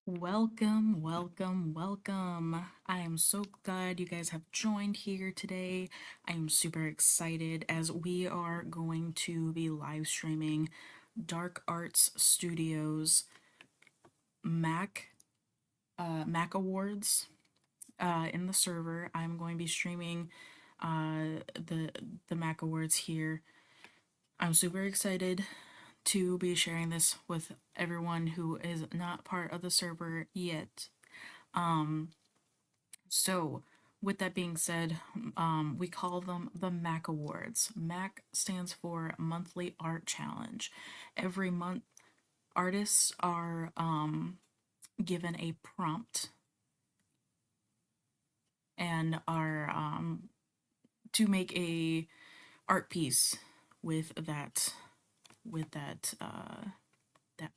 Welcome, welcome, welcome. I am so glad you guys have joined here today. I am super excited as we are going to be live streaming Dark Arts Studios MAC MAC Awards in the server. I'm going to be streaming the MAC Awards here. I'm super excited to be sharing this with everyone who is not part of the server yet. So, with that being said, we call them the MAC Awards. MAC stands for Monthly Art Challenge. Every month, artists are given a prompt and are to make a art piece with that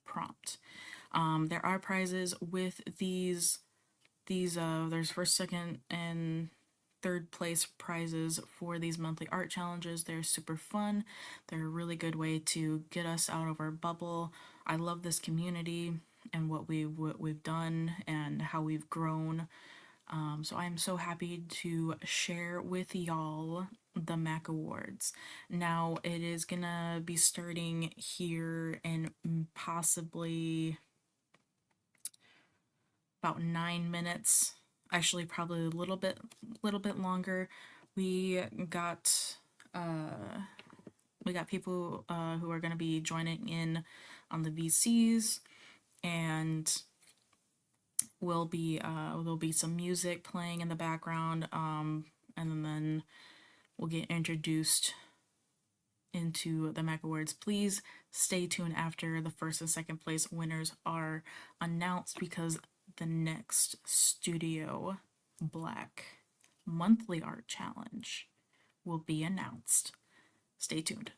prompt. There are prizes with these there's first, second, and third place prizes for these monthly art challenges. They're super fun. They're a really good way to get us out of our bubble. I love this community and what we've done and how we've grown. So I'm so happy to share with y'all the MAC Awards. Now it is gonna be starting here in possibly about 9 minutes. Actually, probably a little bit longer. We got people who are going to be joining in on the VCs, and there'll be some music playing in the background, and then we'll get introduced into the MAC Awards. Please stay tuned after the first and second place winners are announced because the next Studio Black monthly art challenge will be announced. Stay tuned.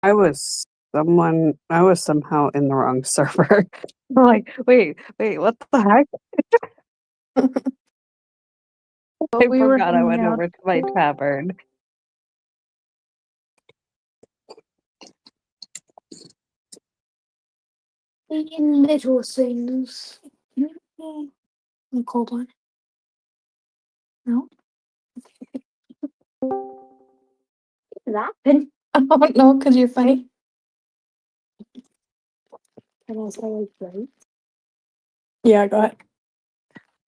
I was somehow in the wrong server. I'm like, wait, what the heck? I forgot I went over to my tavern. Little things. A cold one. No. Laughing. I don't know, because you're funny. Can I say right? Yeah, go ahead.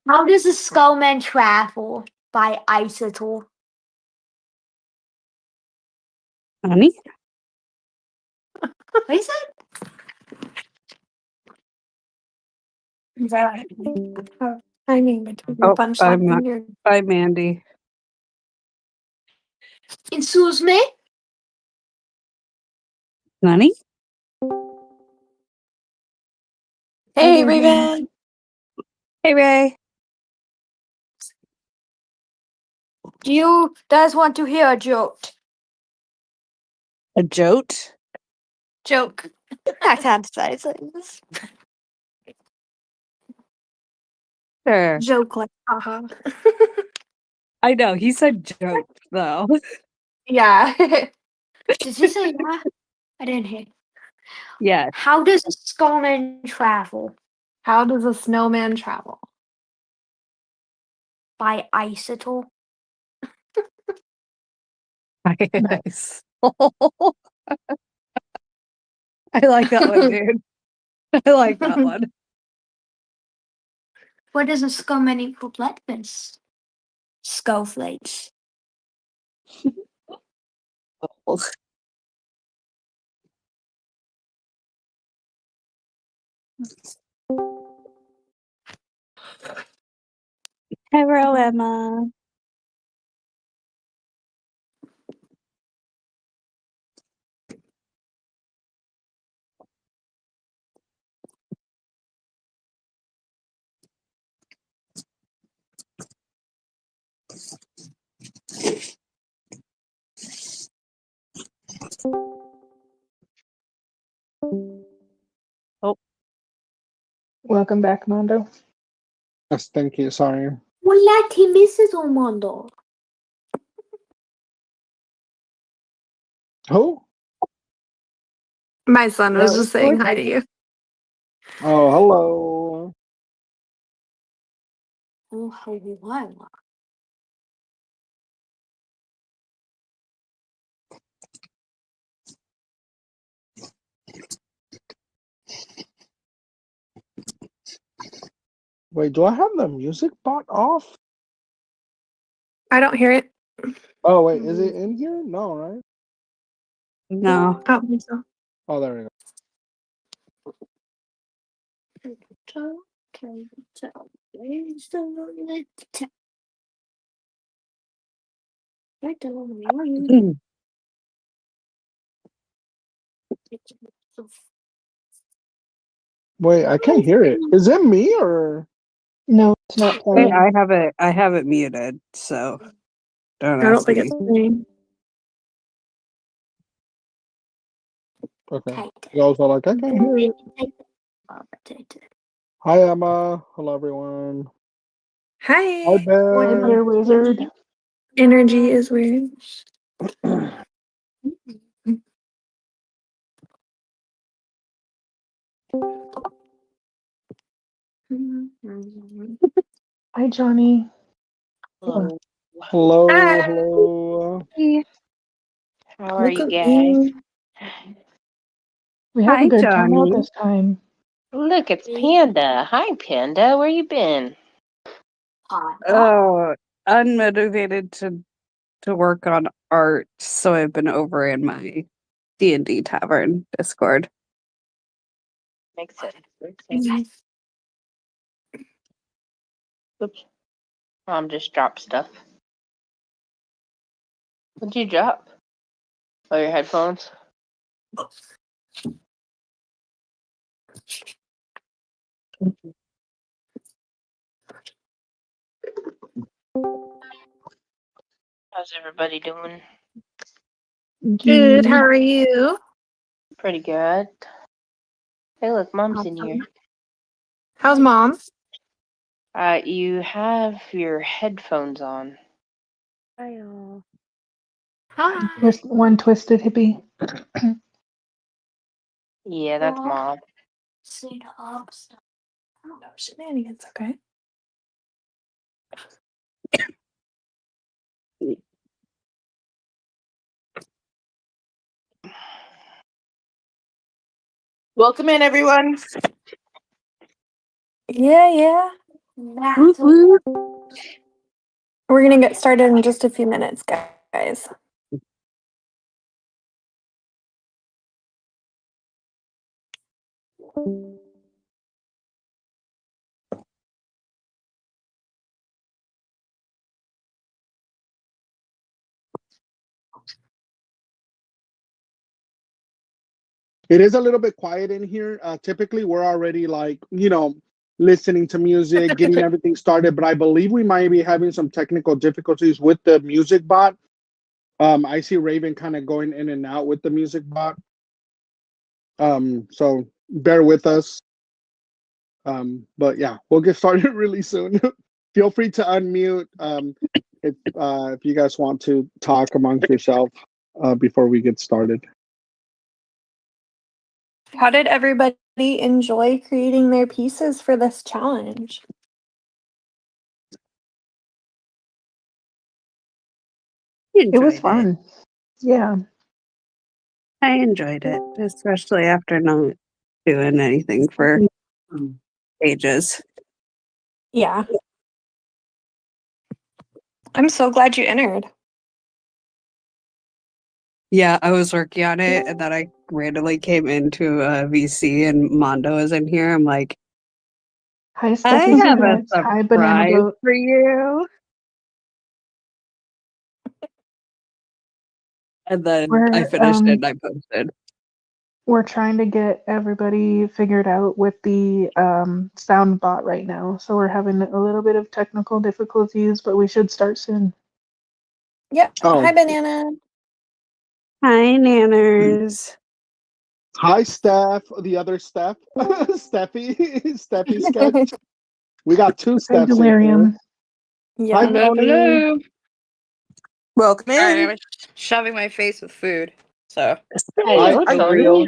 How does a skullman travel? By isotope. Honey? What is it? Is that I mean, between your punchline and your. Bye, Mandy. Excuse me? Honey? Hey, Raven. Hey, Ray. Do you guys want to hear a joke? A jote? Joke. I can't say things. Sure. Joke like haha. I know, he said joke, though. Yeah. Did you say yeah? I didn't hear. Yes. How does a snowman travel? How does a snowman travel? By isotope. Nice. I like that one, dude. I like that one. What does a snowman equal breakfast? Snowflakes. Hello, Emma. Welcome back, Mondo. Yes, thank you. Sorry. Hola, Team Mrs. Omondo. Who? My son was just saying hi to you. Oh, hello. Oh, hello. Wait, do I have the music bot off? I don't hear it. Oh, wait, is it in here? No, right? No. I don't think so. Oh, there we go. Wait, I can't hear it. Is it me or? No, it's not Hey, playing. I have it muted, so don't I don't ask think me. it's me. Okay. I was all like, I can't hear it. Hi, Emma. Hello, everyone. Hi, Hi. Bear. Bear Wizard. Energy is weird. Hi, Johnny. Hello. Hello, Hi. hello. How are Look you at guys? me. We have a Hi, good turnout Johnny. this time. Look, it's Panda. Hi, Panda. Where you been? Oh, unmotivated to work on art, so I've been over in my D&D Tavern Discord. Makes sense. Makes sense. Oops. Mom just dropped stuff. What'd you drop? Oh, your headphones? How's everybody doing? Good. How are you? Pretty good. Hey, look, Mom's in here. How's mom? You have your headphones on. Hi. One twisted hippie. Yeah, that's Mom. I don't know. Shenanigans. Okay. Welcome in, everyone. Yeah. Woot woot. We're gonna get started in just a few minutes, guys. It is a little bit quiet in here. Typically, we're already like, listening to music, getting everything started, but I believe we might be having some technical difficulties with the music bot. I see Raven kind of going in and out with the music bot. So bear with us. But yeah, we'll get started really soon. Feel free to unmute if you guys want to talk amongst yourself before we get started. How did everybody enjoy creating their pieces for this challenge? It was Enjoyed it. fun. Yeah. I enjoyed it, especially after not doing anything for ages. Yeah. I'm so glad you entered. Yeah, I was working on it, and then I randomly came into VC, and Mondo is in here. I'm like, Hi, I Stephanie have a Nuts. Hi, Banana surprise Boat. for you. And then I finished it and I posted. We're trying to get everybody figured out with the sound bot right now. So we're having a little bit of technical difficulties, but we should start soon. Yep. Oh. Hi, Banana. Hi, Nanners. Hi, Steph. The other Steph. Steffi sketch. We got two Hey, Stephs in here. Delirium. Yeah. Hi, Hello, Melanie. hello. Welcome Sorry, I in. was shoving my face with food. So Hey, I what's I- real?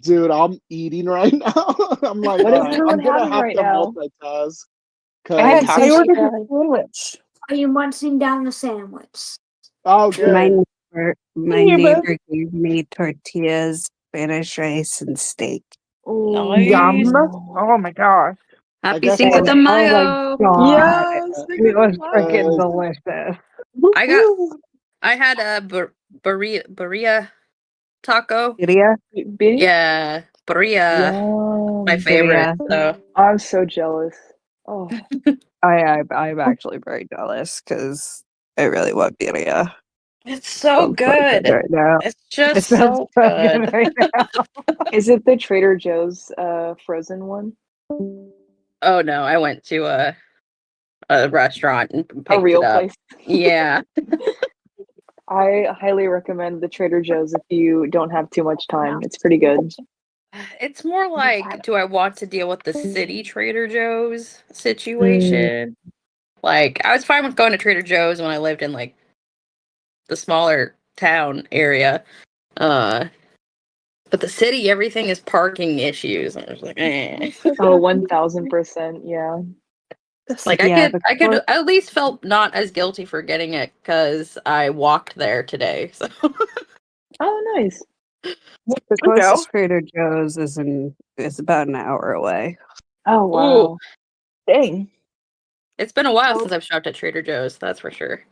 Dude, I'm eating right now. I'm like, What all is right, everyone I'm gonna having have right to now? multitask. I had Cause I sushi. ordered a earlier. sandwich. Are you munching down the sandwich? oh, My good. my Hey, bud. neighbor gave me tortillas, Spanish rice, and steak. nice. Yum. Oh my gosh. I Happy guess Cinco I'm. de And oh my Mayo. god, Yes. it was freaking Uh, delicious. I had a burrilla taco. Idia, Biddy? Yeah, burrilla, my Yum. favorite. Idia. So I'm so jealous. Oh, I'm actually very jealous because I really want birria. it's so Sounds so good good. right now. It's It just sounds so so good. good right now. is it the Trader Joe's frozen one? Oh no, I went to a restaurant and A picked real it up. place? Yeah. I highly recommend the Trader Joe's if you don't have too much time. It's pretty good. It's more like, do I want to deal with the city Trader Joe's Mm. situation? Like, I was fine with going to Trader Joe's when I lived in like the smaller town area. But the city, everything is parking issues. And I was like, eh. Oh, 1000%. Yeah. Like Yeah, I could at least felt not as guilty for getting it because I walked there today. So Oh, nice. the closest Trader Joe's is about an hour away. Oh, ooh, wow. Dang. it's been a while So since I've shopped at Trader Joe's, that's for sure.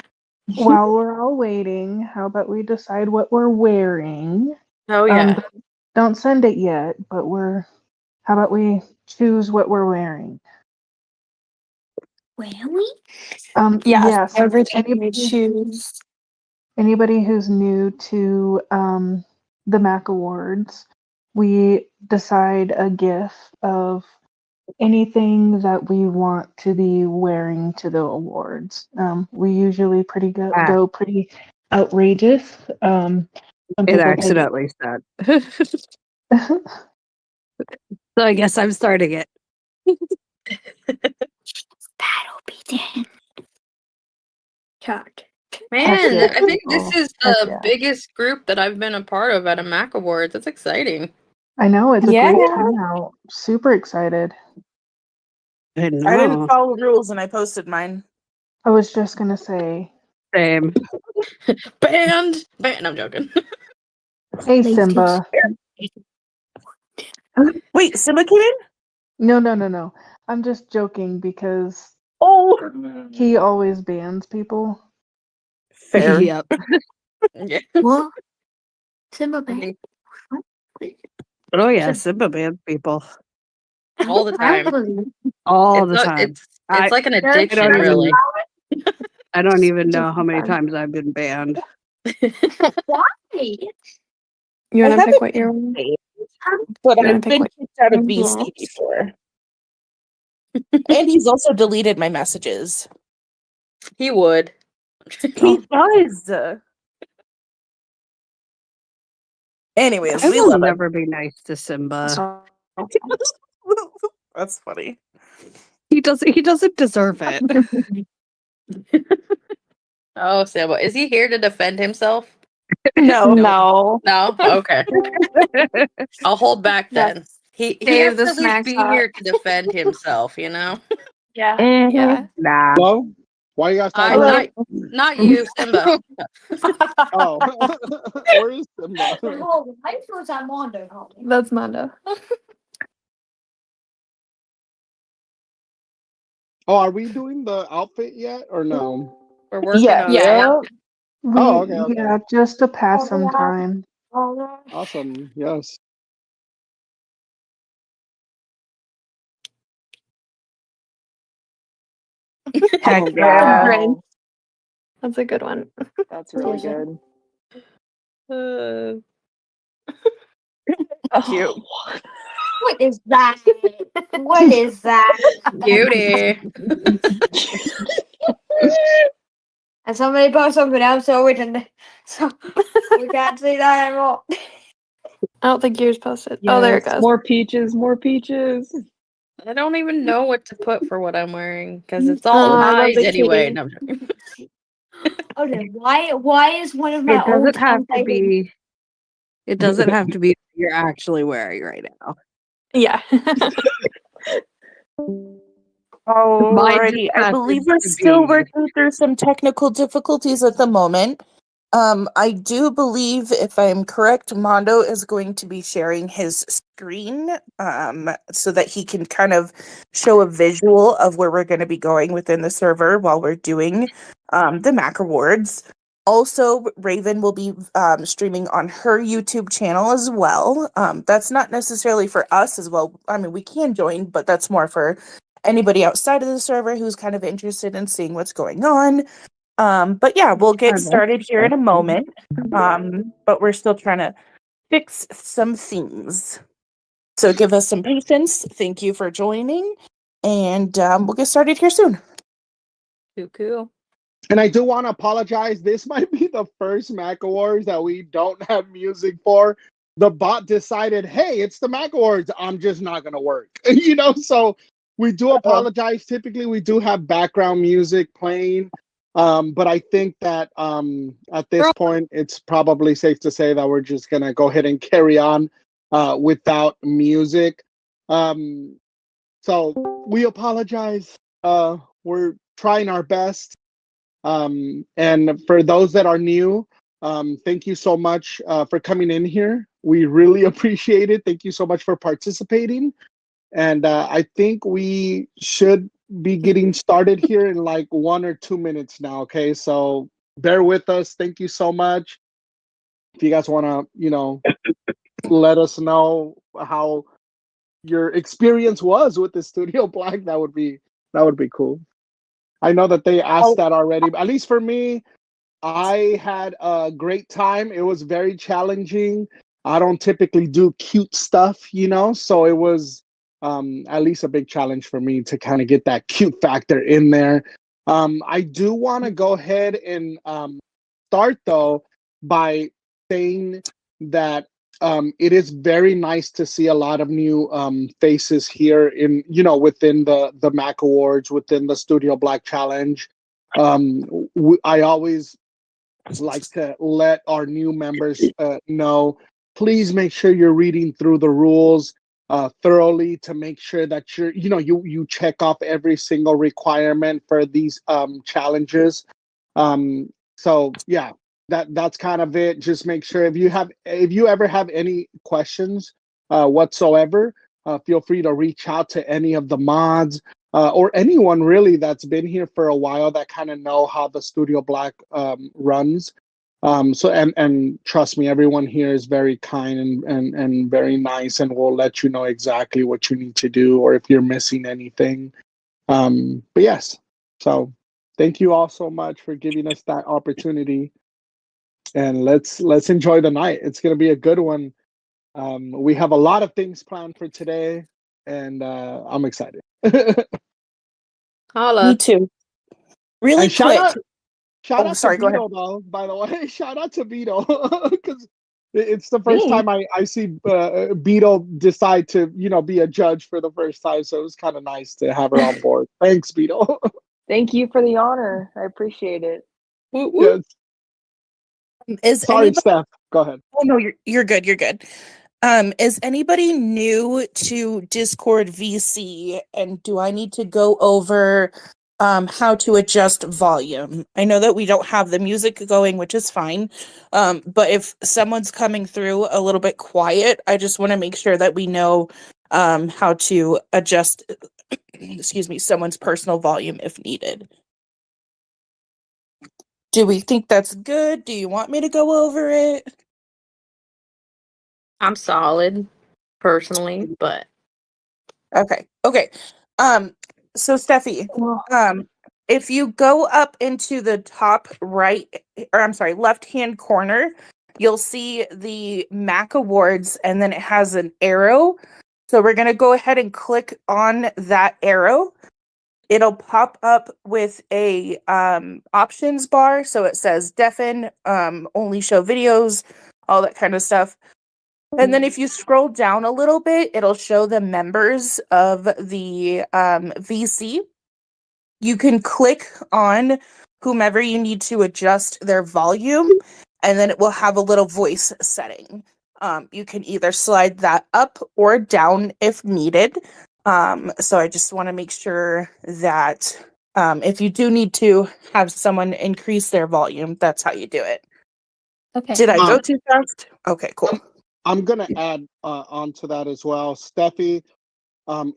while we're all waiting, how about we decide what we're wearing? Oh yeah. Don't send it yet, but how about we choose what we're wearing? Really? Yes. Yes. Every time we choose. Anybody who's new to the MAC Awards, we decide a GIF of anything that we want to be wearing to the awards. We usually go pretty outrageous. Some It people accidentally said. So I guess I'm starting it. That'll be damn. Chart. Man, yeah. I think this is Heck the yeah. biggest group that I've been a part of at a MAC Awards. That's exciting. I know it's a great Yeah. turnout. Super excited. I I didn't know. follow the rules and I posted mine. I was just gonna say, Same. Banned. No, I'm joking. hey Simba. Wait, Simba came in? No. I'm just joking because Oh, he always bans people. fair. Yep. Yeah. What? Simba I Bay. think Oh yeah, Simba bans people all the time. all the time. It's I like an I addiction, don't really. even I don't even know how many times I've been banned. Why? You I want to pick haven't what you're been wearing? banned, but You wanna I've pick been what kicked out of you're BC wearing? before. And he's also deleted my messages. He would. He does. Anyways, I we will love him. never be nice to Simba. That's funny. He doesn't deserve it. Oh, Sambo, is he here to defend himself? No. No. No? Okay. I'll hold back then. He Save has the to at least snack be shot. here to defend himself, you know? Yeah. Mhm. Yeah. Nah. Hello? Why you guys talking Hello. about? Not you, Simba. Oh, where is Simba? I suppose I'm Mondo. That's Mondo. Oh, are we doing the outfit yet or no? We're working on Yeah. it. Oh, okay. Yeah, just to pass some time. Awesome. Yes. Heck Oh, yeah. wow. That's a good one. That's really good. Uh, Cute. What is that? What is that? Beauty. And somebody post something else so we can't see that anymore. I don't think yours posted. Oh, there it Yes, goes. more peaches, more peaches. I don't even know what to put for what I'm wearing because it's all I love lies the anyway. kitty. No, I'm joking. Okay, why is one of my It old doesn't have to favorite? be. It doesn't have to be what you're actually wearing right now. Yeah. Alrighty, I Has believe we're to still be. working through some technical difficulties at the moment. I do believe, if I'm correct, Mondo is going to be sharing his screen, so that he can kind of show a visual of where we're going to be going within the server while we're doing the MAC Awards. Also, Raven will be streaming on her YouTube channel as well. That's not necessarily for us as well. I mean, we can join, but that's more for anybody outside of the server who's kind of interested in seeing what's going on. But yeah, we'll get started here in a moment. But we're still trying to fix some things. So give us some patience. Thank you for joining. And we'll get started here soon. Cool. And I do want to apologize. This might be the first MAC Awards that we don't have music for. The bot decided, hey, it's the MAC Awards. I'm just not going to work. So we do apologize. Typically, we do have background music playing. But I think that at this point, it's probably safe to say that we're just going to go ahead and carry on without music. So we apologize. We're trying our best. And for those that are new, thank you so much for coming in here. We really appreciate it. Thank you so much for participating. And I think we should be getting started here in like 1 or 2 minutes now. Okay, so bear with us. Thank you so much. If you guys want to, let us know how your experience was with the Studio Black, that would be cool. I know that they asked that already, but at least for me, I had a great time. It was very challenging. I don't typically do cute stuff, so it was at least a big challenge for me to kind of get that cute factor in there. I do want to go ahead and start though by saying that it is very nice to see a lot of new faces here in within the MAC Awards, within the Studio Black Challenge. I always like to let our new members know, please make sure you're reading through the rules thoroughly to make sure that you check off every single requirement for these challenges. So yeah, that's kind of it. Just make sure if you ever have any questions whatsoever, feel free to reach out to any of the mods or anyone really that's been here for a while that kind of know how the Studio Black runs. So and trust me, everyone here is very kind and very nice, and will let you know exactly what you need to do or if you're missing anything. But yes, so thank you all so much for giving us that opportunity, and let's enjoy the night. It's gonna be a good one. We have a lot of things planned for today, and I'm excited. Holla. Me too. Really And shout quick. out to Sorry, go ahead. Vito though, by the way. Shout out to Vito because it's the first Me? time I see Vito decide to be a judge for the first time, so it was kind of nice to have her on board. Thanks, Vito. Thank you for the honor. I appreciate it. Woo woo. Yes. Is Sorry, anybody? Steph. Go ahead. Oh no, you're good. You're good. Is anybody new to Discord VC, and do I need to go over how to adjust volume? I know that we don't have the music going, which is fine. But if someone's coming through a little bit quiet, I just want to make sure that we know how to adjust excuse me, someone's personal volume if needed. Do we think that's good? Do you want me to go over it? I'm solid, personally, but Okay. So Steffi, Well, if you go up into the top right, or I'm sorry, left-hand corner, you'll see the MAC Awards, and then it has an arrow. So we're gonna go ahead and click on that arrow. It'll pop up with a options bar. So it says deafen, only show videos, all that kind of stuff. And then if you scroll down a little bit, it'll show the members of the VC. You can click on whomever you need to adjust their volume, and then it will have a little voice setting. You can either slide that up or down if needed. So I just want to make sure that if you do need to have someone increase their volume, that's how you do it. Okay. Did I go too fast? Okay, cool. I'm gonna add on to that as well, Steffi.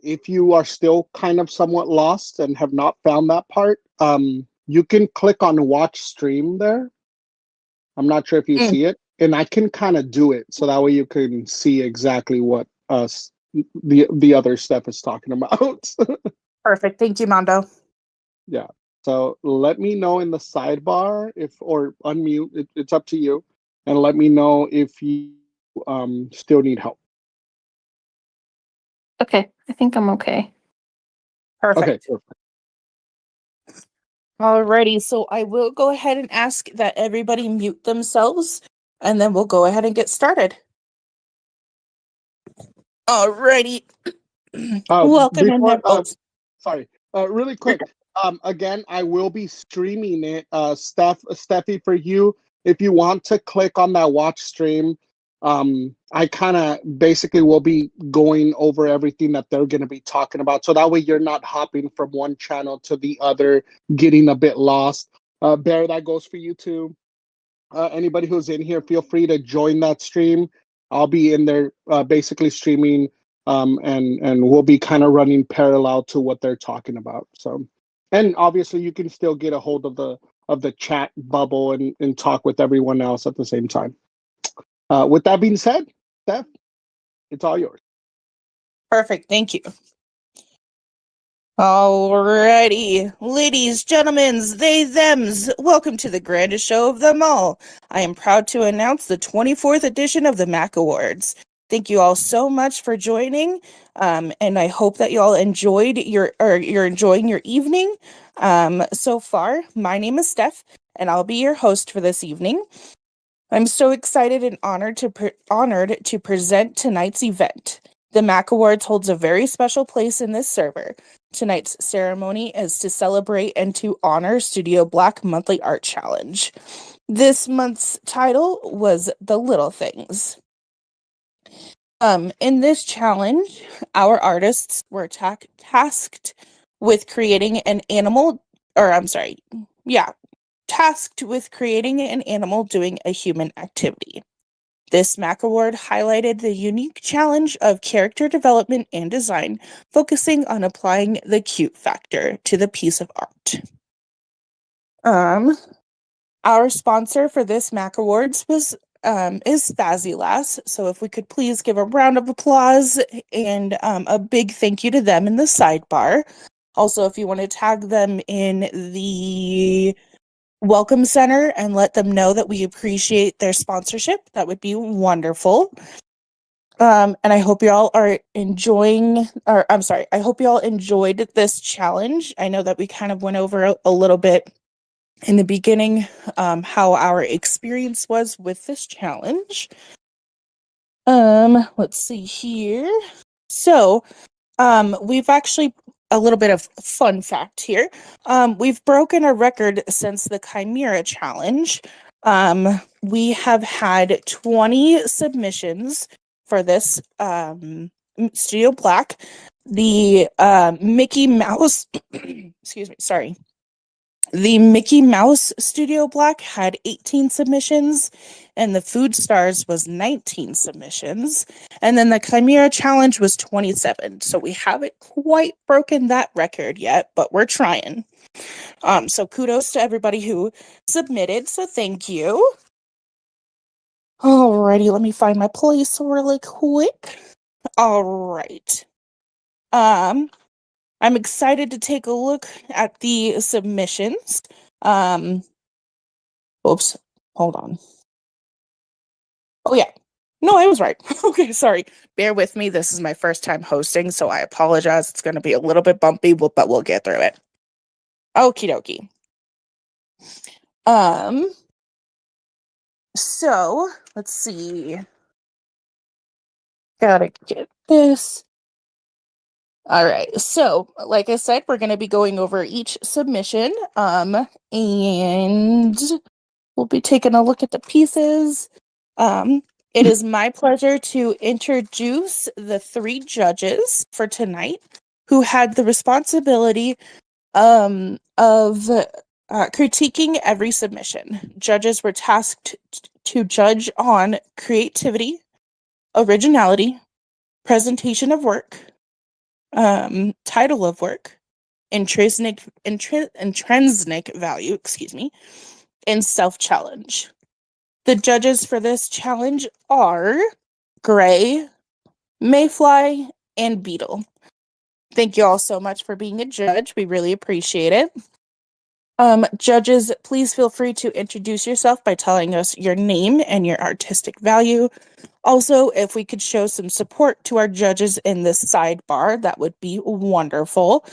If you are still kind of somewhat lost and have not found that part, you can click on watch stream there. I'm not sure if you see it, and I can kind of do it so that way you can see exactly what the other stuff is talking about. Perfect. Thank you, Mondo. Yeah. So let me know in the sidebar or unmute. It's up to you, and let me know if you still need help. Okay. I think I'm okay. Perfect. Okay. Perfect. Alrighty, so I will go ahead and ask that everybody mute themselves, and then we'll go ahead and get started. Alrighty. Welcome in there, folks. Sorry. Really quick. Again, I will be streaming it. Steffi, for you, if you want to click on that watch stream, I kind of basically will be going over everything that they're going to be talking about. So that way you're not hopping from one channel to the other, getting a bit lost. Bear, that goes for you too. Anybody who's in here, feel free to join that stream. I'll be in there basically streaming, and we'll be kind of running parallel to what they're talking about. So, and obviously you can still get a hold of the chat bubble and talk with everyone else at the same time. With that being said, Steph, it's all yours. Perfect. Thank you. Alrighty, ladies, gentlemen, they, thems, welcome to the grandest show of them all. I am proud to announce the 24th edition of the MAC Awards. Thank you all so much for joining, and I hope that you all enjoyed you're enjoying your evening so far. My name is Steph, and I'll be your host for this evening. I'm so excited and honored to present tonight's event. The MAC Awards holds a very special place in this server. Tonight's ceremony is to celebrate and to honor Studio Black Monthly Art Challenge. This month's title was The Little Things. In this challenge, our artists were tasked with creating an animal, tasked with creating an animal doing a human activity. This MAC Award highlighted the unique challenge of character development and design, focusing on applying the cute factor to the piece of art. Our sponsor for this MAC Awards is Spazilass, so if we could please give a round of applause and a big thank you to them in the sidebar. Also, if you want to tag them in the Welcome Center and let them know that we appreciate their sponsorship, that would be wonderful. And I hope y'all are enjoying, I hope y'all enjoyed this challenge. I know that we kind of went over a little bit in the beginning how our experience was with this challenge. Let's see here. So, we've actually a little bit of fun fact here. We've broken a record since the Chimera Challenge. We have had 20 submissions for this Studio Black. The Mickey Mouse, excuse me, sorry. The Mickey Mouse Studio Black had 18 submissions, and the Food Stars was 19 submissions, and then the Chimera Challenge was 27. So we haven't quite broken that record yet, but we're trying. So kudos to everybody who submitted. So thank you. Alrighty, let me find my place really quick. All right. I'm excited to take a look at the submissions. Oops, hold on. Oh yeah, no, I was right. Okay, sorry. Bear with me. This is my first time hosting, so I apologize. It's going to be a little bit bumpy, but we'll get through it. Okie dokie. So let's see. Gotta get this. All right. So, like I said, we're going to be going over each submission. And we'll be taking a look at the pieces. It is my pleasure to introduce the 3 judges for tonight who had the responsibility of critiquing every submission. Judges were tasked to judge on creativity, originality, presentation of work, title of work, intrinsic value, and self-challenge. The judges for this challenge are Gray, Mayfly, and Beetle. Thank you all so much for being a judge. We really appreciate it. Judges, please feel free to introduce yourself by telling us your name and your artistic value. Also, if we could show some support to our judges in this sidebar, that would be wonderful.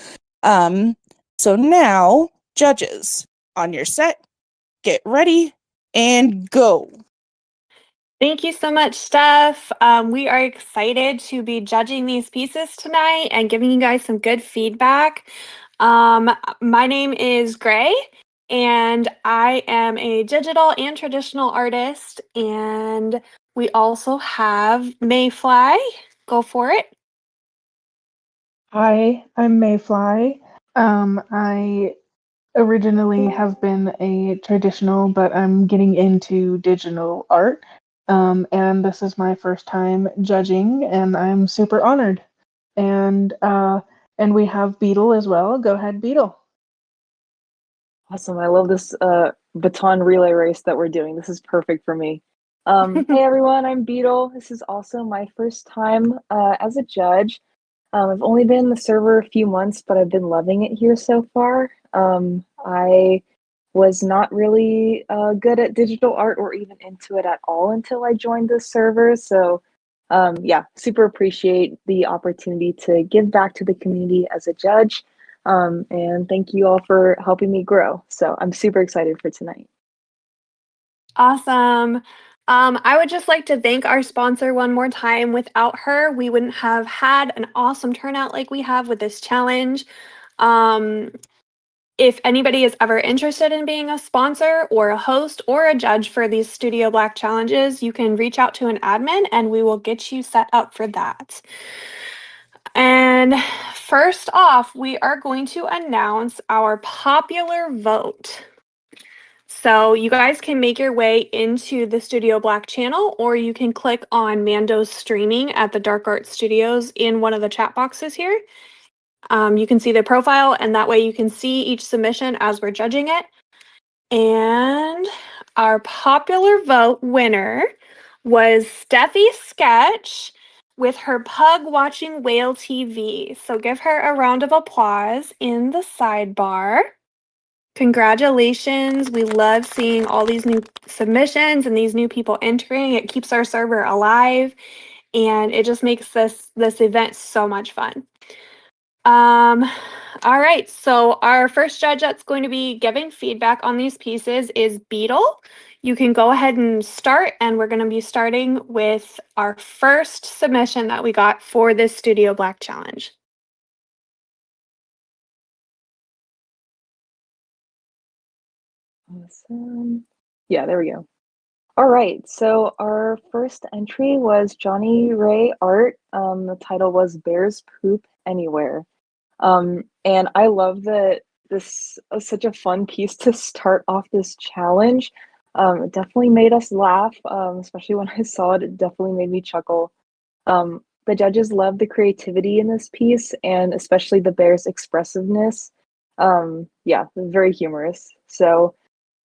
So now, judges, on your set, get ready, and go. Thank you so much, Steph. We are excited to be judging these pieces tonight and giving you guys some good feedback. My name is Gray, and I am a digital and traditional artist. And we also have Mayfly. Go for it. Hi, I'm Mayfly. I originally have been a traditional, but I'm getting into digital art. And this is my first time judging, and I'm super honored. And we have Beetle as well. Go ahead, Beetle. Awesome. I love this baton relay race that we're doing. This is perfect for me. Hey everyone, I'm Beetle. This is also my first time as a judge. I've only been in the server a few months, but I've been loving it here so far. I was not really good at digital art or even into it at all until I joined this server. So yeah, super appreciate the opportunity to give back to the community as a judge. And thank you all for helping me grow. So I'm super excited for tonight. Awesome. I would just like to thank our sponsor one more time. Without her, we wouldn't have had an awesome turnout like we have with this challenge. If anybody is ever interested in being a sponsor or a host or a judge for these Studio Black challenges, you can reach out to an admin and we will get you set up for that. And first off, we are going to announce our popular vote. So you guys can make your way into the Studio Black channel, or you can click on Mando's streaming at the Dark Art Studios in one of the chat boxes here. You can see the profile, and that way you can see each submission as we're judging it. And our popular vote winner was Steffi Sketch with her Pug Watching Whale TV. So give her a round of applause in the sidebar. Congratulations. We love seeing all these new submissions and these new people entering. It keeps our server alive, and it just makes this event so much fun. All right, so our first judge that's going to be giving feedback on these pieces is Beetle. You can go ahead and start, and we're going to be starting with our first submission that we got for this Studio Black challenge. Awesome. Yeah, there we go. All right, so our first entry was Johnny Ray Art. The title was Bears Poop Anywhere. And I love that this was such a fun piece to start off this challenge. It definitely made us laugh, especially when I saw it. It definitely made me chuckle. The judges loved the creativity in this piece, and especially the bear's expressiveness. Yeah, very humorous. So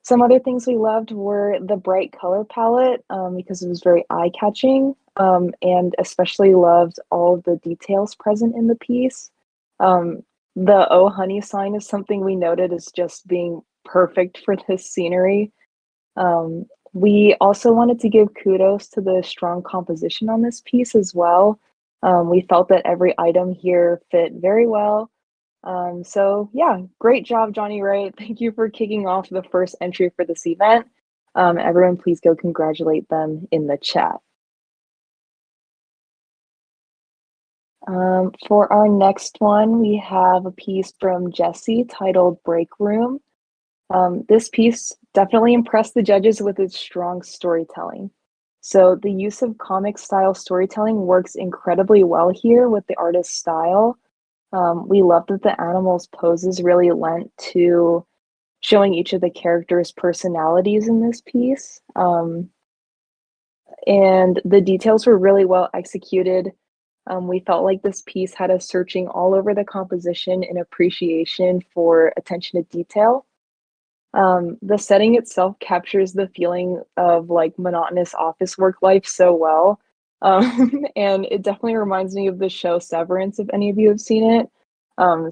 some other things we loved were the bright color palette, because it was very eye-catching, and especially loved all the details present in the piece. The "Oh Honey" sign is something we noted as just being perfect for this scenery. We also wanted to give kudos to the strong composition on this piece as well. We felt that every item here fit very well. So yeah, great job, Johnny Ray. Thank you for kicking off the first entry for this event. Everyone, please go congratulate them in the chat. For our next one, we have a piece from Jesse titled Break Room. This piece definitely impressed the judges with its strong storytelling. So the use of comic style storytelling works incredibly well here with the artist's style. We love that the animals' poses really lent to showing each of the characters' personalities in this piece. And the details were really well executed. We felt like this piece had us searching all over the composition in appreciation for attention to detail. The setting itself captures the feeling of like monotonous office work life so well. And it definitely reminds me of the show Severance, if any of you have seen it.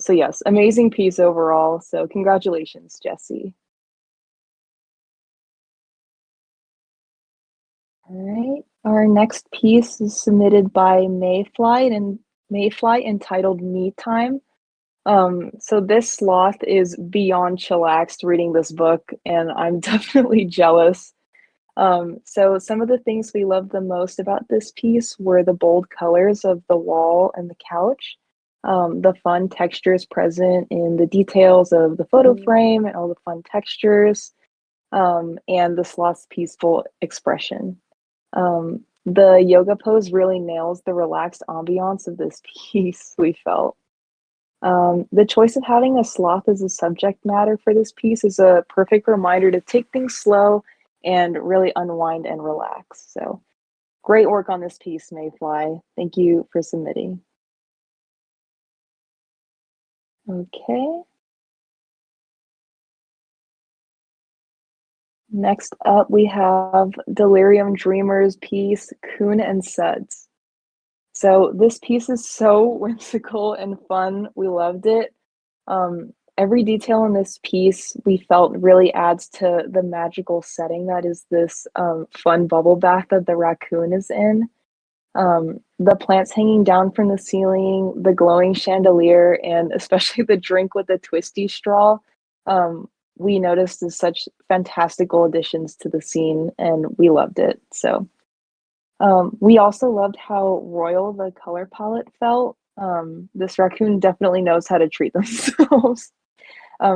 So yes, amazing piece overall. So congratulations, Jesse. All right, our next piece is submitted by Mayfly entitled Me Time. So this sloth is beyond chillaxed reading this book, and I'm definitely jealous. So some of the things we loved the most about this piece were the bold colors of the wall and the couch, the fun textures present in the details of the photo frame and all the fun textures, and the sloth's peaceful expression. The yoga pose really nails the relaxed ambiance of this piece, we felt. The choice of having a sloth as a subject matter for this piece is a perfect reminder to take things slow and really unwind and relax. So great work on this piece, Mayfly. Thank you for submitting. Okay. Next up, we have Delirium Dreamer's piece, Coon and Suds. So this piece is so whimsical and fun. We loved it. Every detail in this piece we felt really adds to the magical setting that is this fun bubble bath that the raccoon is in. The plants hanging down from the ceiling, the glowing chandelier, and especially the drink with the twisty straw, we noticed as such fantastical additions to the scene, and we loved it. So we also loved how royal the color palette felt. This raccoon definitely knows how to treat themselves.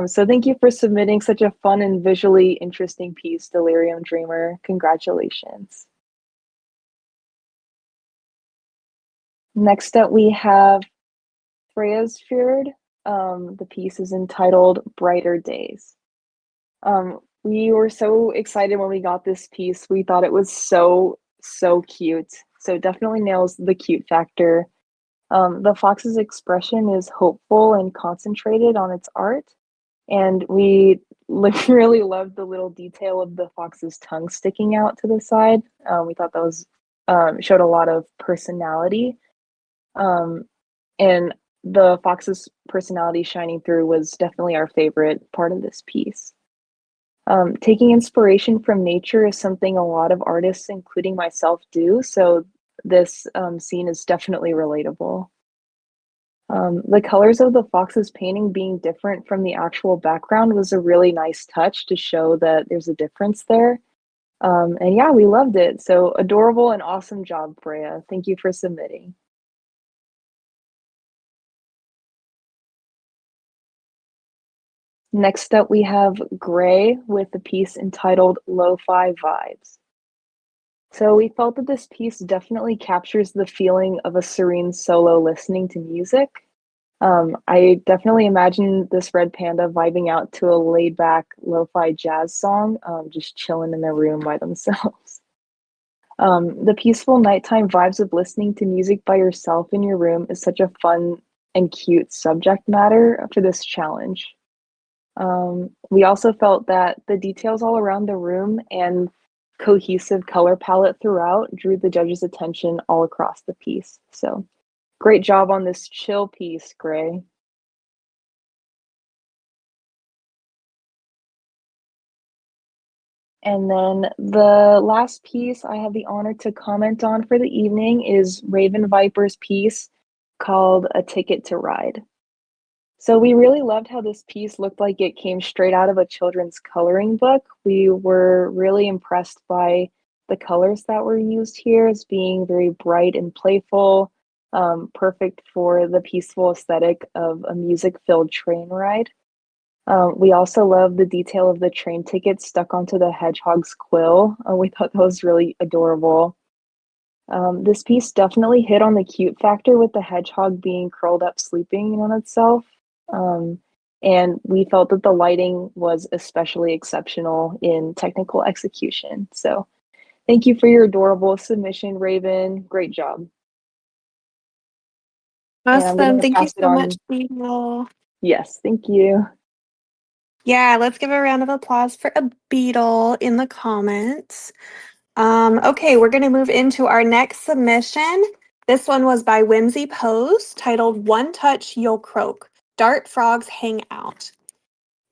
So thank you for submitting such a fun and visually interesting piece, Delirium Dreamer. Congratulations. Next up, we have Freya's Fjord. The piece is entitled Brighter Days. We were so excited when we got this piece. We thought it was so cute. So it definitely nails the cute factor. The fox's expression is hopeful and concentrated on its art. And we really loved the little detail of the fox's tongue sticking out to the side. We thought that was showed a lot of personality. And the fox's personality shining through was definitely our favorite part of this piece. Taking inspiration from nature is something a lot of artists, including myself, do. So this scene is definitely relatable. The colors of the fox's painting being different from the actual background was a really nice touch to show that there's a difference there. And yeah, we loved it. So adorable and awesome job, Freya. Thank you for submitting. Next up, we have Gray with the piece entitled Lo-Fi Vibes. So we felt that this piece definitely captures the feeling of a serene solo listening to music. I definitely imagine this red panda vibing out to a laid-back lo-fi jazz song, just chilling in their room by themselves. The peaceful nighttime vibes of listening to music by yourself in your room is such a fun and cute subject matter for this challenge. We also felt that the details all around the room and cohesive color palette throughout drew the judges' attention all across the piece. So great job on this chill piece, Gray. And then the last piece I have the honor to comment on for the evening is Raven Viper's piece called A Ticket to Ride. So we really loved how this piece looked like it came straight out of a children's coloring book. We were really impressed by the colors that were used here as being very bright and playful. perfect for the peaceful aesthetic of a music-filled train ride. We also love the detail of the train ticket stuck onto the hedgehog's quill. We thought that was really adorable. This piece definitely hit on the cute factor with the hedgehog being curled up sleeping on itself. And we felt that the lighting was especially exceptional in technical execution. So thank you for your adorable submission, Raven. Great job. And I'm Awesome. going to Thank you pass it so much, on. Beetle. Yes, thank you. Yeah, let's give a round of applause for a beetle in the comments. Okay, we're going to move into our next submission. This one was by Whimsy Pose, titled One Touch You'll Croak, Dart Frogs Hang Out.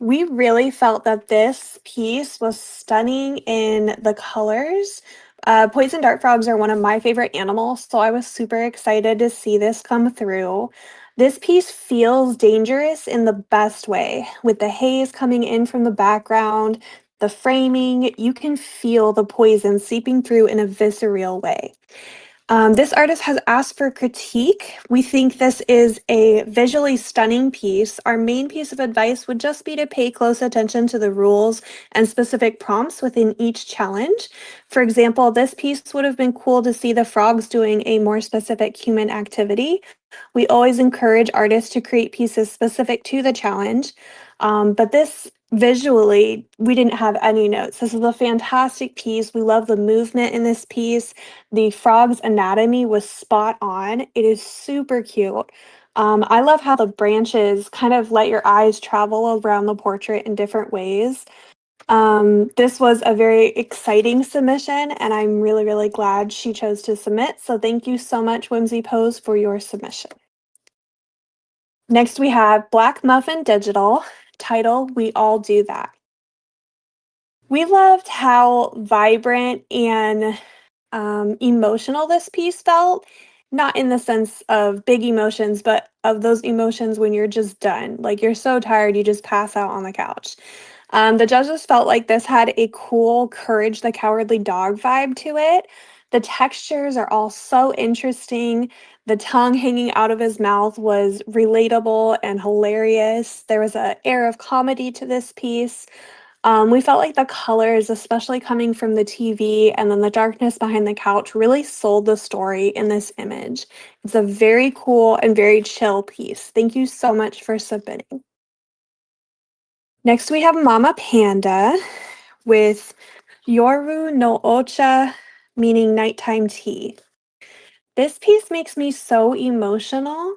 We really felt that this piece was stunning in the colors. Poison dart frogs are one of my favorite animals, so I was super excited to see this come through. This piece feels dangerous in the best way, with the haze coming in from the background, the framing. You can feel the poison seeping through in a visceral way. This artist has asked for critique. We think this is a visually stunning piece. Our main piece of advice would just be to pay close attention to the rules and specific prompts within each challenge. For example, this piece would have been cool to see the frogs doing a more specific human activity. We always encourage artists to create pieces specific to the challenge. But this visually, we didn't have any notes. This is a fantastic piece. We love the movement in this piece. The frog's anatomy was spot on. It is super cute. I love how the branches kind of let your eyes travel around the portrait in different ways. This was a very exciting submission, and I'm really, really glad she chose to submit. So thank you so much, Whimsy Pose, for your submission. Next, we have Black Muffin Digital, title We All Do That. We loved how vibrant and emotional this piece felt, not in the sense of big emotions, but of those emotions when you're just done. Like you're so tired, you just pass out on the couch. The judges felt like this had a cool Courage the Cowardly Dog vibe to it. The textures are all so interesting. The tongue hanging out of his mouth was relatable and hilarious. There was an air of comedy to this piece. We felt like the colors, especially coming from the TV and then the darkness behind the couch, really sold the story in this image. It's a very cool and very chill piece. Thank you so much for submitting. Next, we have Mama Panda with Yoru no Ocha, meaning nighttime tea. This piece makes me so emotional.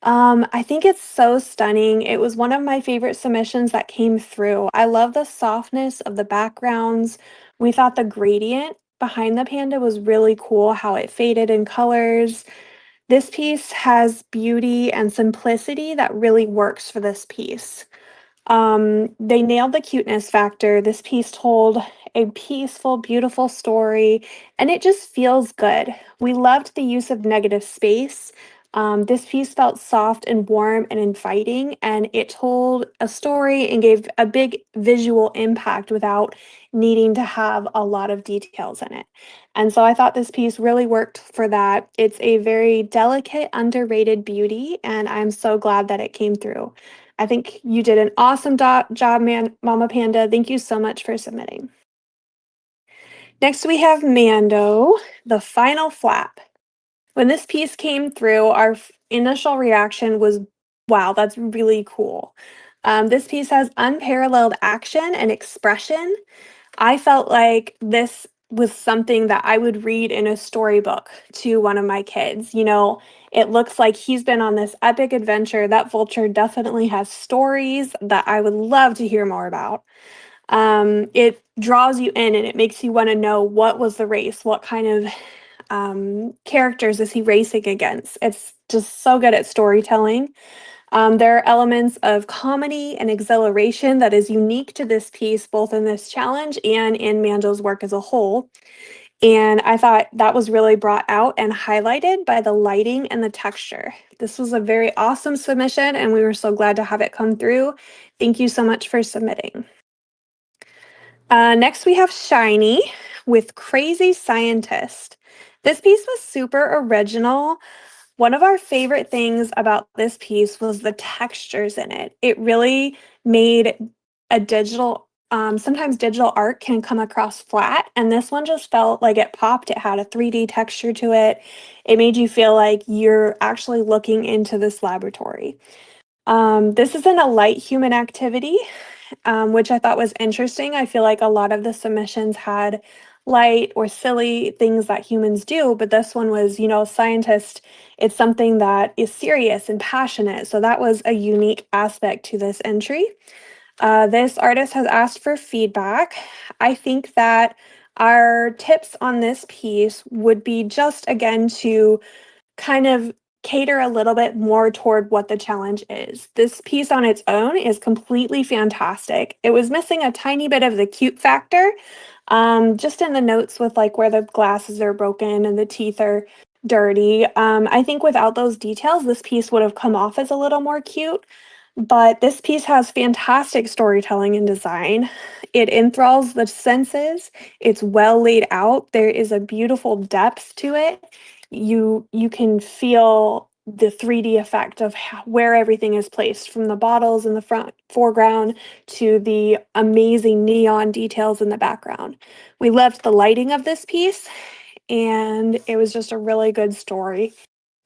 I think it's so stunning. It was one of my favorite submissions that came through. I love the softness of the backgrounds. We thought the gradient behind the panda was really cool, how it faded in colors. This piece has beauty and simplicity that really works for this piece. They nailed the cuteness factor. This piece told a peaceful, beautiful story, and it just feels good. We loved the use of negative space. This piece felt soft and warm and inviting, and it told a story and gave a big visual impact without needing to have a lot of details in it. And so I thought this piece really worked for that. It's a very delicate, underrated beauty, and I'm so glad that it came through. I think you did an awesome job, Mama Panda. Thank you so much for submitting. Next, we have Mando, the final flap. When this piece came through, our initial reaction was, wow, that's really cool. This piece has unparalleled action and expression. I felt like this was something that I would read in a storybook to one of my kids. You know, it looks like he's been on this epic adventure. That vulture definitely has stories that I would love to hear more about. It draws you in and it makes you want to know what was the race, what kind of characters is he racing against. It's just so good at storytelling. There are elements of comedy and exhilaration that is unique to this piece, both in this challenge and in Manjo's work as a whole. And I thought that was really brought out and highlighted by the lighting and the texture. This was a very awesome submission, and we were so glad to have it come through. Thank you so much for submitting. Next, we have Shiny with Crazy Scientist. This piece was super original. One of our favorite things about this piece was the textures in it. It really made a digital, sometimes digital art can come across flat, and this one just felt like it popped. It had a 3D texture to it. It made you feel like you're actually looking into this laboratory. This isn't a light human activity, which I thought was interesting. I feel like a lot of the submissions had light or silly things that humans do, but this one was, scientist. It's something that is serious and passionate. So that was a unique aspect to this entry. This artist has asked for feedback. I think that our tips on this piece would be just again to kind of cater a little bit more toward what the challenge is. This piece on its own is completely fantastic. It was missing a tiny bit of the cute factor, just in the notes with like where the glasses are broken and the teeth are dirty. I think without those details, this piece would have come off as a little more cute. But this piece has fantastic storytelling and design. It enthralls the senses. It's well laid out. There is a beautiful depth to it. You can feel the 3D effect of where everything is placed, from the bottles in the front foreground to the amazing neon details in the background. We loved the lighting of this piece, and it was just a really good story.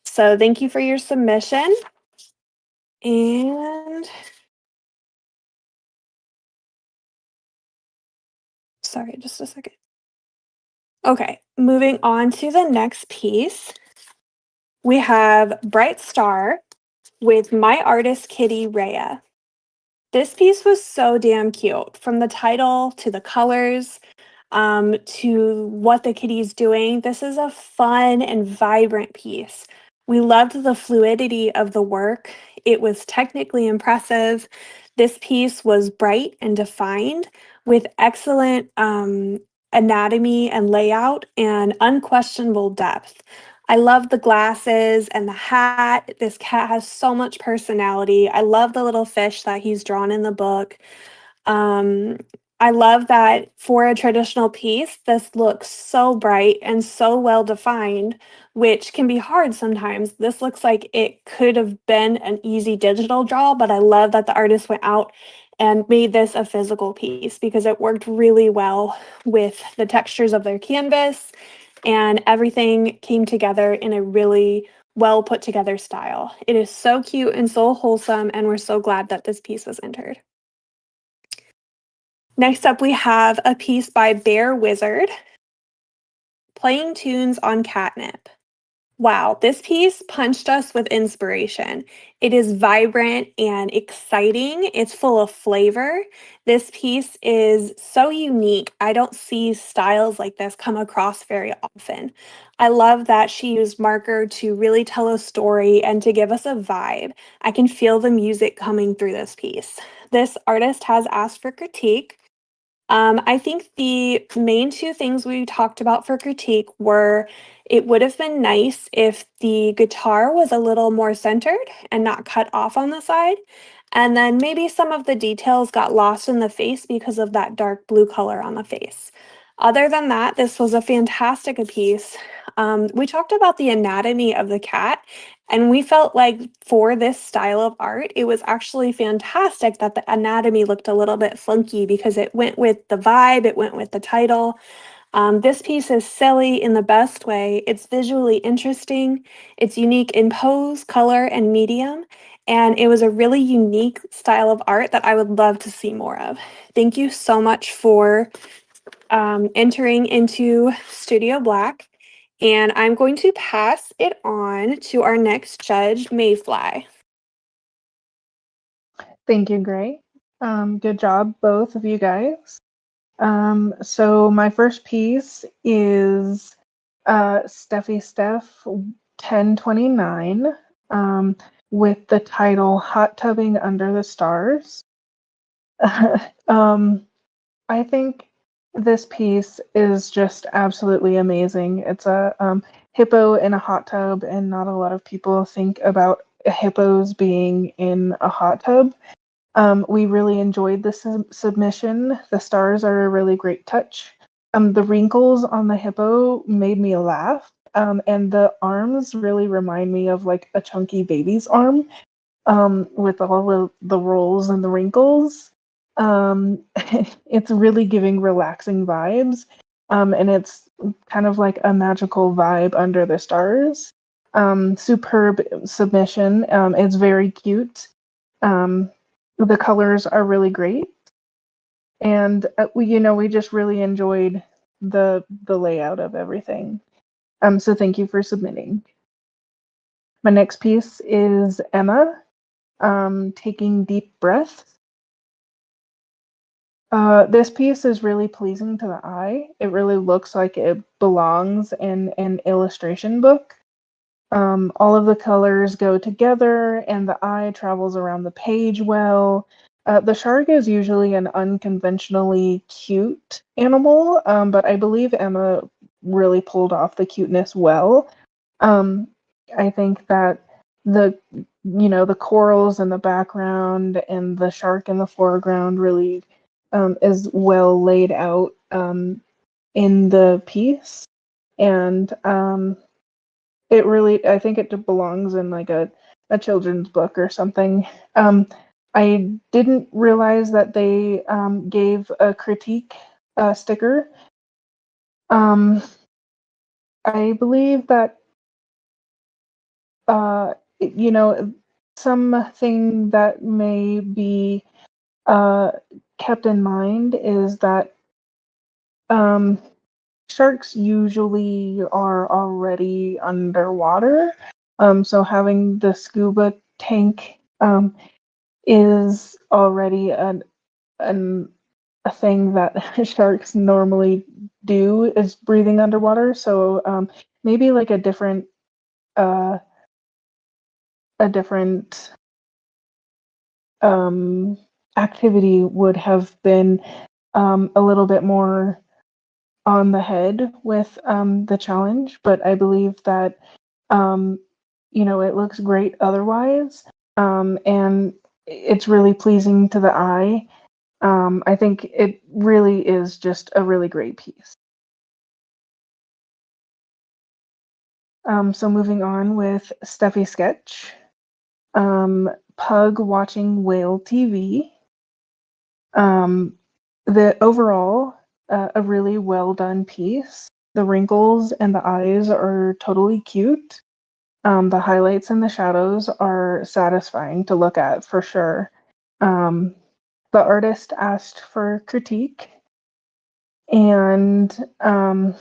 So thank you for your submission. And sorry, just a second. Okay, moving on to the next piece. We have Bright Star with My Artist Kitty Rhea. This piece was so damn cute, from the title to the colors, to what the kitty's doing. This is a fun and vibrant piece. We loved the fluidity of the work. It was technically impressive. This piece was bright and defined with excellent anatomy and layout and unquestionable depth. I love the glasses and the hat. This cat has so much personality. I love the little fish that he's drawn in the book. Um, I love that for a traditional piece, this looks so bright and so well defined, which can be hard sometimes. This looks like it could have been an easy digital draw, but I love that the artist went out and made this a physical piece because it worked really well with the textures of their canvas, and everything came together in a really well put together style. It is so cute and so wholesome, and we're so glad that this piece was entered. Next up, we have a piece by Bear Wizard, Playing Tunes on Catnip. Wow, this piece punched us with inspiration. It is vibrant and exciting. It's full of flavor. This piece is so unique. I don't see styles like this come across very often. I love that she used marker to really tell a story and to give us a vibe. I can feel the music coming through this piece. This artist has asked for critique. I think the main two things we talked about for critique were it would have been nice if the guitar was a little more centered and not cut off on the side. And then maybe some of the details got lost in the face because of that dark blue color on the face. Other than that, this was a fantastic piece. We talked about the anatomy of the cat, and we felt like for this style of art, it was actually fantastic that the anatomy looked a little bit funky because it went with the vibe, it went with the title. This piece is silly in the best way. It's visually interesting. It's unique in pose, color, and medium. And it was a really unique style of art that I would love to see more of. Thank you so much for entering into Studio Black. And I'm going to pass it on to our next judge, Mayfly. Thank you, Gray. Good job, both of you guys. So my first piece is Steffi Steph 1029 with the title Hot Tubbing Under the Stars. I think this piece is just absolutely amazing. It's a hippo in a hot tub, and not a lot of people think about hippos being in a hot tub. We really enjoyed the submission. The stars are a really great touch. The wrinkles on the hippo made me laugh. And the arms really remind me of like a chunky baby's arm, with all of the rolls and the wrinkles. It's really giving relaxing vibes, and it's kind of like a magical vibe under the stars. Superb submission. It's very cute. Um, the colors are really great, and we just really enjoyed the layout of everything. So thank you for submitting. My next piece is Emma, taking deep breaths. This piece is really pleasing to the eye. It really looks like it belongs in an illustration book. All of the colors go together and the eye travels around the page well. The shark is usually an unconventionally cute animal, but I believe Emma really pulled off the cuteness well. I think that the corals in the background and the shark in the foreground really is well laid out in the piece, and I think it belongs in like a children's book or something. I didn't realize that they gave a critique sticker. I believe that uh, something that may be uh, kept in mind is that sharks usually are already underwater. So having the scuba tank is already a thing that sharks normally do, is breathing underwater. So maybe like uh, a different activity would have been a little bit more on the head with the challenge, but I believe that it looks great otherwise, and it's really pleasing to the eye. I think it really is just a really great piece. So moving on with Steffi Sketch, Pug watching whale TV. The overall, a really well done piece. The wrinkles and the eyes are totally cute. The highlights and the shadows are satisfying to look at for sure. Um, the artist asked for critique, and our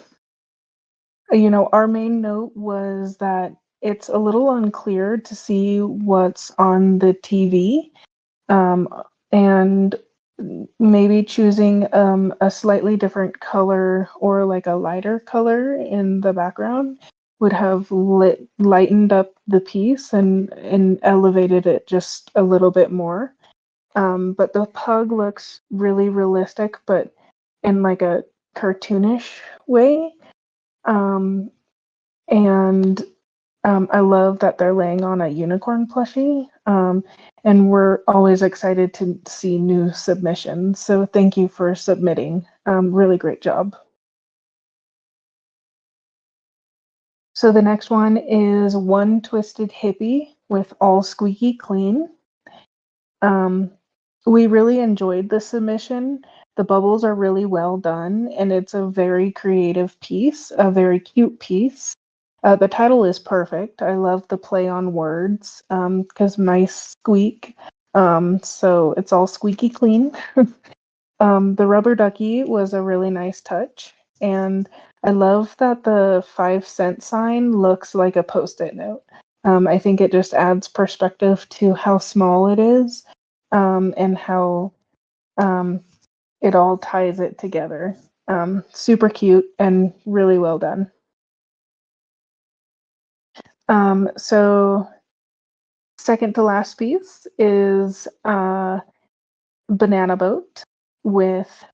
main note was that it's a little unclear to see what's on the TV, and maybe choosing a slightly different color or like a lighter color in the background would have lightened up the piece and elevated it just a little bit more. But the pug looks really realistic, but in like a cartoonish way. Um, and I love that they're laying on a unicorn plushie. And we're always excited to see new submissions. So thank you for submitting. Really great job. So the next one is One Twisted Hippie with All Squeaky Clean. We really enjoyed the submission. The bubbles are really well done, and it's a very creative piece, a very cute piece. The title is perfect. I love the play on words because mice squeak. So it's all squeaky clean. The rubber ducky was a really nice touch. And I love that the 5-cent sign looks like a Post-it note. I think it just adds perspective to how small it is, and how it all ties it together. Super cute and really well done. So second to last piece is Banana Boat with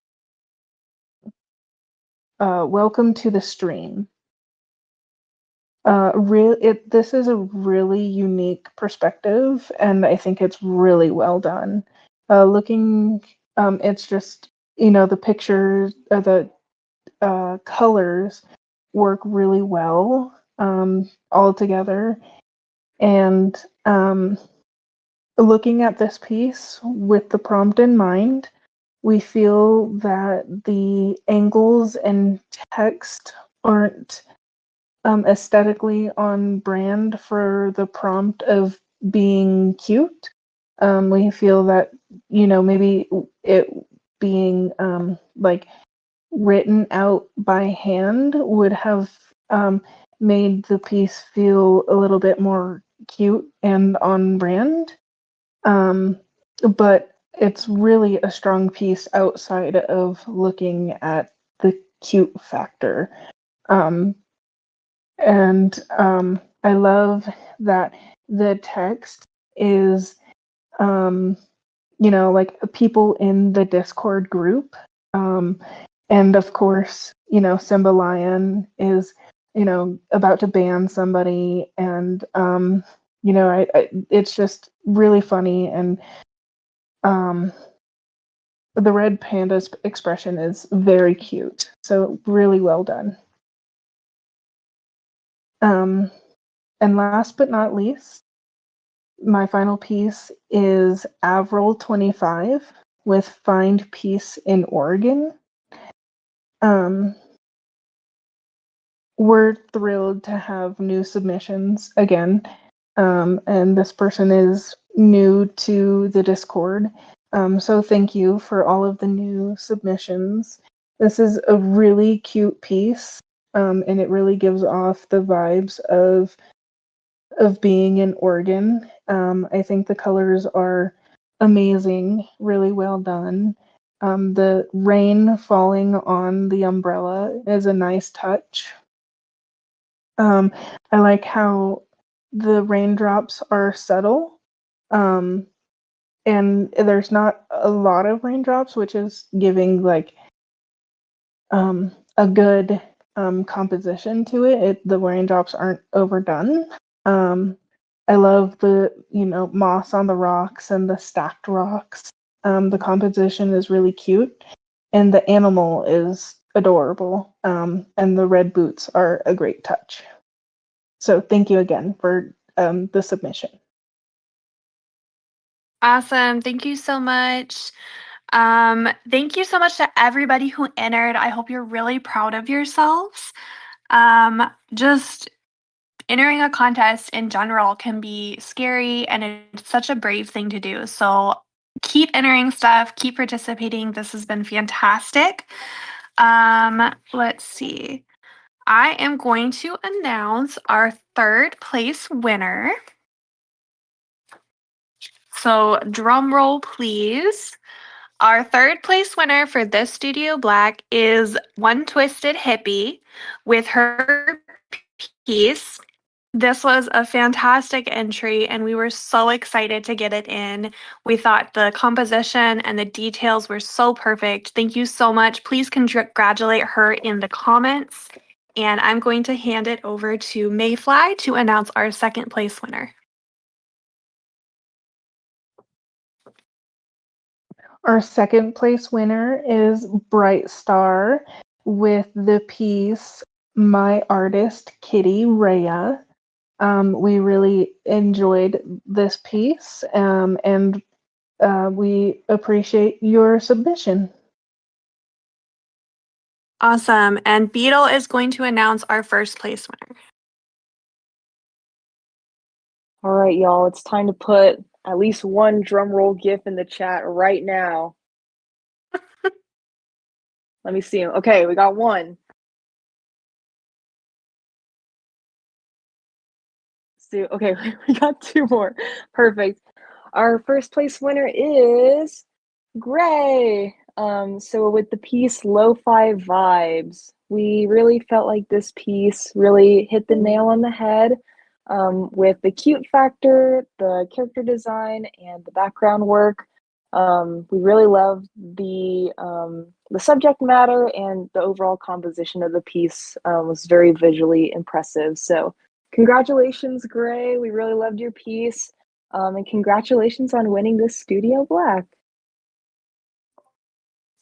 Welcome to the Stream. This is a really unique perspective, and I think it's really well done. It's just, the pictures, the colors work really well all together. And looking at this piece with the prompt in mind, we feel that the angles and text aren't aesthetically on brand for the prompt of being cute. We feel that, maybe it being like written out by hand would have made the piece feel a little bit more cute and on brand. But it's really a strong piece outside of looking at the cute factor. And I love that the text is, like people in the Discord group. And of course, Simba Lion is, about to ban somebody. And, it's just really funny. And the red panda's expression is very cute. So really well done. And last but not least, my final piece is Avril 25 with Find Peace in Oregon. We're thrilled to have new submissions again. And this person is new to the Discord. So thank you for all of the new submissions. This is a really cute piece, and it really gives off the vibes of being in Oregon. I think the colors are amazing, really well done. The rain falling on the umbrella is a nice touch. I like how the raindrops are subtle, and there's not a lot of raindrops, which is giving like a good composition to it. The raindrops aren't overdone. I love the moss on the rocks and the stacked rocks. The composition is really cute, and the animal is adorable. And the red boots are a great touch. So thank you again for the submission. Awesome. Thank you so much. Thank you so much to everybody who entered. I hope you're really proud of yourselves. Just entering a contest in general can be scary, and it's such a brave thing to do. So keep entering stuff, keep participating. This has been fantastic. Let's see. I am going to announce our third place winner. So drum roll, please. Our third place winner for this Studio Black is One Twisted Hippie with her piece. This was a fantastic entry, and we were so excited to get it in. We thought the composition and the details were so perfect. Thank you so much. Please congratulate her in the comments. And I'm going to hand it over to Mayfly to announce our second place winner. Our second place winner is Bright Star with the piece My Artist Kitty Rhea. We really enjoyed this piece, and we appreciate your submission. Awesome. And Beetle is going to announce our first place winner. All right, y'all, it's time to put at least one drum roll gif in the chat right now. Let me see him. Okay, we got one. So, okay, we got two more. Perfect. Our first place winner is Gray. So with the piece Lo-Fi Vibes, we really felt like this piece really hit the nail on the head with the cute factor, the character design, and the background work. We really loved the subject matter, and the overall composition of the piece was very visually impressive. So congratulations, Gray. We really loved your piece. And congratulations on winning this Studio Black.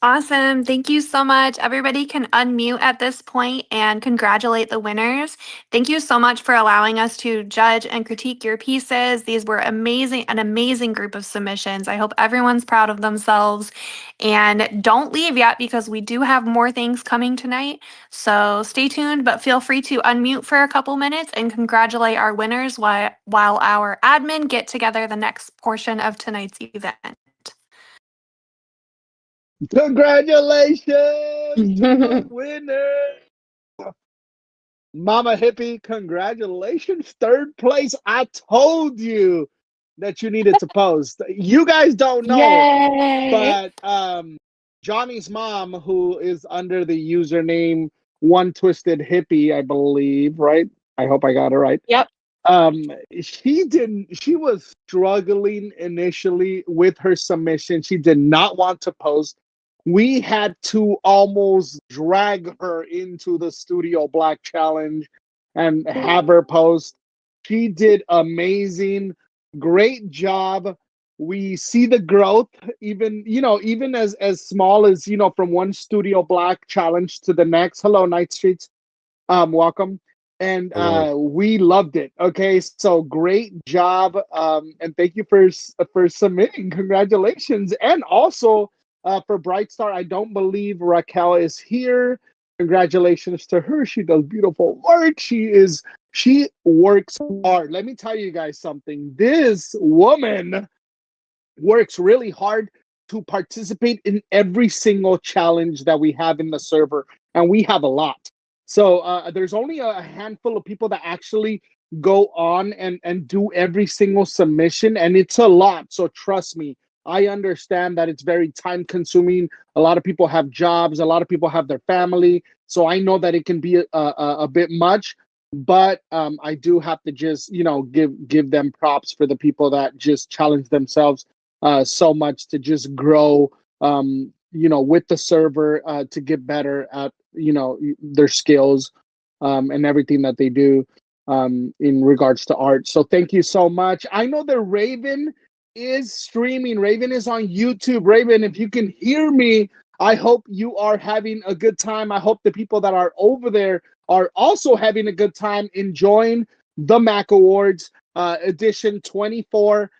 Awesome. Thank you so much. Everybody can unmute at this point and congratulate the winners. Thank you so much for allowing us to judge and critique your pieces. These were an amazing group of submissions. I hope everyone's proud of themselves. And don't leave yet because we do have more things coming tonight. So stay tuned, but feel free to unmute for a couple minutes and congratulate our winners while our admin get together the next portion of tonight's event. Congratulations to the winner. Mama Hippie, congratulations. Third place. I told you that you needed to post. You guys don't know, Yay! but Johnny's mom, who is under the username One Twisted Hippie, I believe, right? I hope I got it right. Yep. She was struggling initially with her submission. She did not want to post. We had to almost drag her into the Studio Black Challenge and have her post. She did amazing. Great job. We see the growth, even as small as, from one Studio Black Challenge to the next. Hello, Night Streets. Welcome. And we loved it. Okay, so great job. And thank you for submitting. Congratulations. And also for Bright Star, I don't believe Raquel is here. Congratulations to her. She does beautiful work. She works hard. Let me tell you guys something. This woman works really hard to participate in every single challenge that we have in the server, and we have a lot. So there's only a handful of people that actually go on and do every single submission, and it's a lot. So trust me, I understand that it's very time consuming. A lot of people have jobs, a lot of people have their family, so I know that it can be a bit much. But I do have to just give them props for the people that just challenge themselves so much to just grow with the server to get better at their skills and everything that they do in regards to art. So thank you so much. I know that Raven is streaming. Raven is on YouTube. Raven, if you can hear me, I hope you are having a good time. I hope the people that are over there are also having a good time enjoying the MAC Awards edition 24.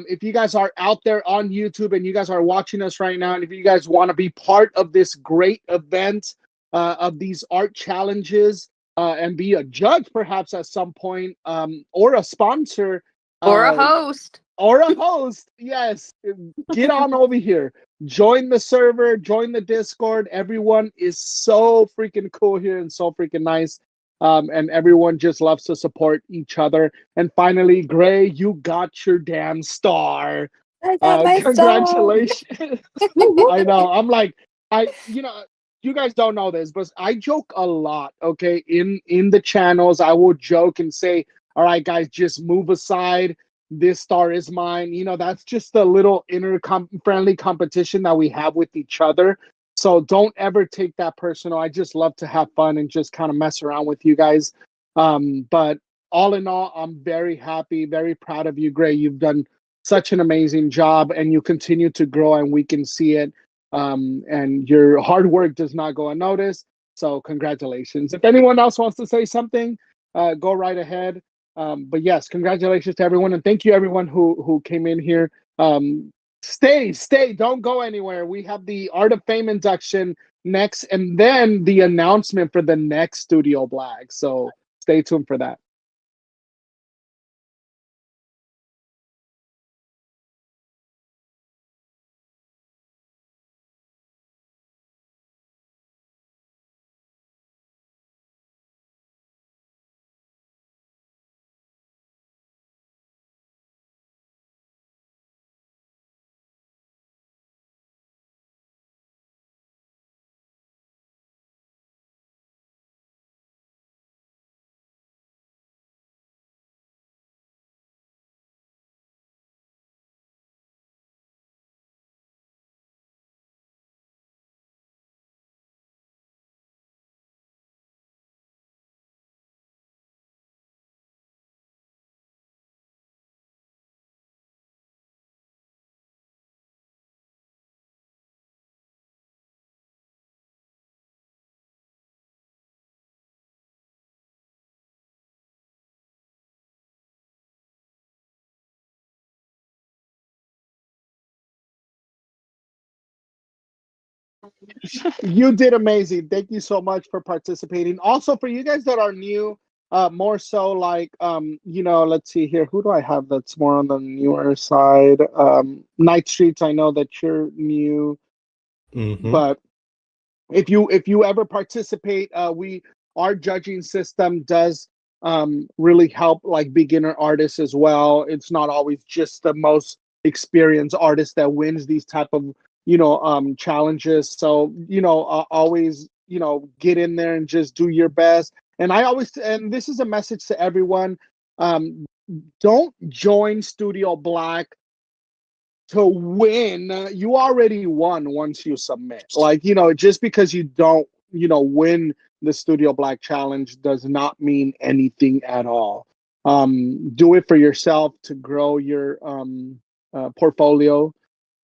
If you guys are out there on YouTube and you guys are watching us right now, and if you guys want to be part of this great event of these art challenges and be a judge perhaps at some point, or a sponsor, Or a host. yes, get on over here. Join the server, join the Discord. Everyone is so freaking cool here and so freaking nice. And everyone just loves to support each other. And finally, Gray, you got your damn star. I got my Congratulations. I know. I'm like, you guys don't know this, but I joke a lot, okay? In the channels, I will joke and say, all right, guys, just move aside. This star is mine. That's just a little inner friendly competition that we have with each other. So don't ever take that personal. I just love to have fun and just kind of mess around with you guys. But all in all, I'm very happy, very proud of you, Gray. You've done such an amazing job and you continue to grow and we can see it. And your hard work does not go unnoticed. So congratulations. If anyone else wants to say something, go right ahead. But yes, congratulations to everyone. And thank you everyone who came in here. Stay, don't go anywhere. We have the Art of Fame induction next, and then the announcement for the next Studio Black. So stay tuned for that. You did amazing. Thank you so much for participating. Also, for you guys that are new, more so like let's see here. Who do I have that's more on the newer side? Night Streets. I know that you're new, but if you ever participate, we our judging system does really help like beginner artists as well. It's not always just the most experienced artist that wins these type of challenges. So always get in there and just do your best. And this is a message to everyone. um don't join Studio Black to win. You already won once you submit. Like, just because you don't, win the Studio Black challenge does not mean anything at all. Do it for yourself to grow your portfolio,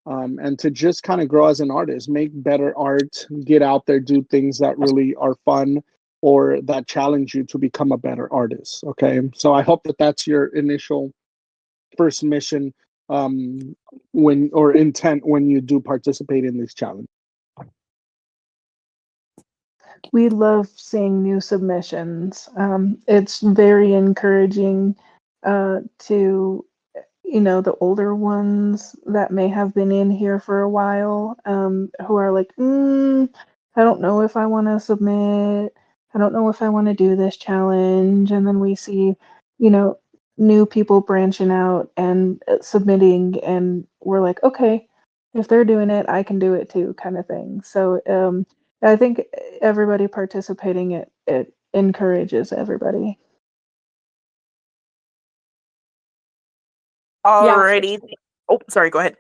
and to just kind of grow as an artist, make better art, get out there, do things that really are fun or that challenge you to become a better artist. Okay. So I hope that that's your initial first mission, when or intent when you do participate in this challenge. We love seeing new submissions. It's very encouraging to, the older ones that may have been in here for a while, who are like, I don't know if I want to submit. I don't know if I want to do this challenge. And then we see, new people branching out and submitting, and we're like, okay, if they're doing it, I can do it too, kind of thing. So I think everybody participating, it encourages everybody. Alrighty. Oh, sorry, go ahead.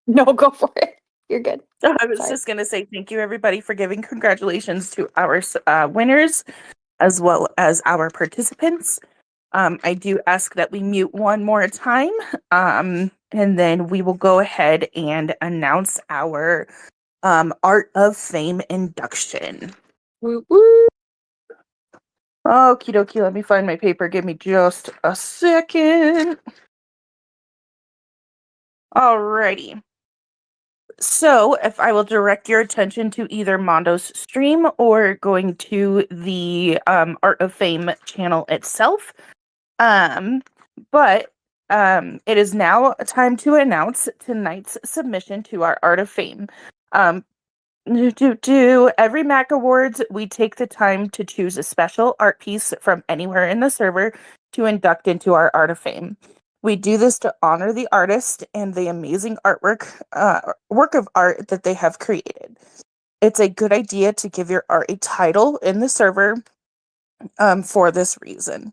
No, go for it. You're good. I was Sorry. just going to say thank you, everybody, for giving congratulations to our winners as well as our participants. I do ask that we mute one more time, and then we will go ahead and announce our Art of Fame induction. Woo woo. Okie dokie, let me find my paper. Give me just a second. Alrighty. So, if I will direct your attention to either Mondo's stream or going to the Art of Fame channel itself. But it is now time to announce tonight's submission to our Art of Fame. Every MAC Awards, we take the time to choose a special art piece from anywhere in the server to induct into our Art of Fame. We do this to honor the artist and the amazing work of art that they have created. It's a good idea to give your art a title in the server for this reason.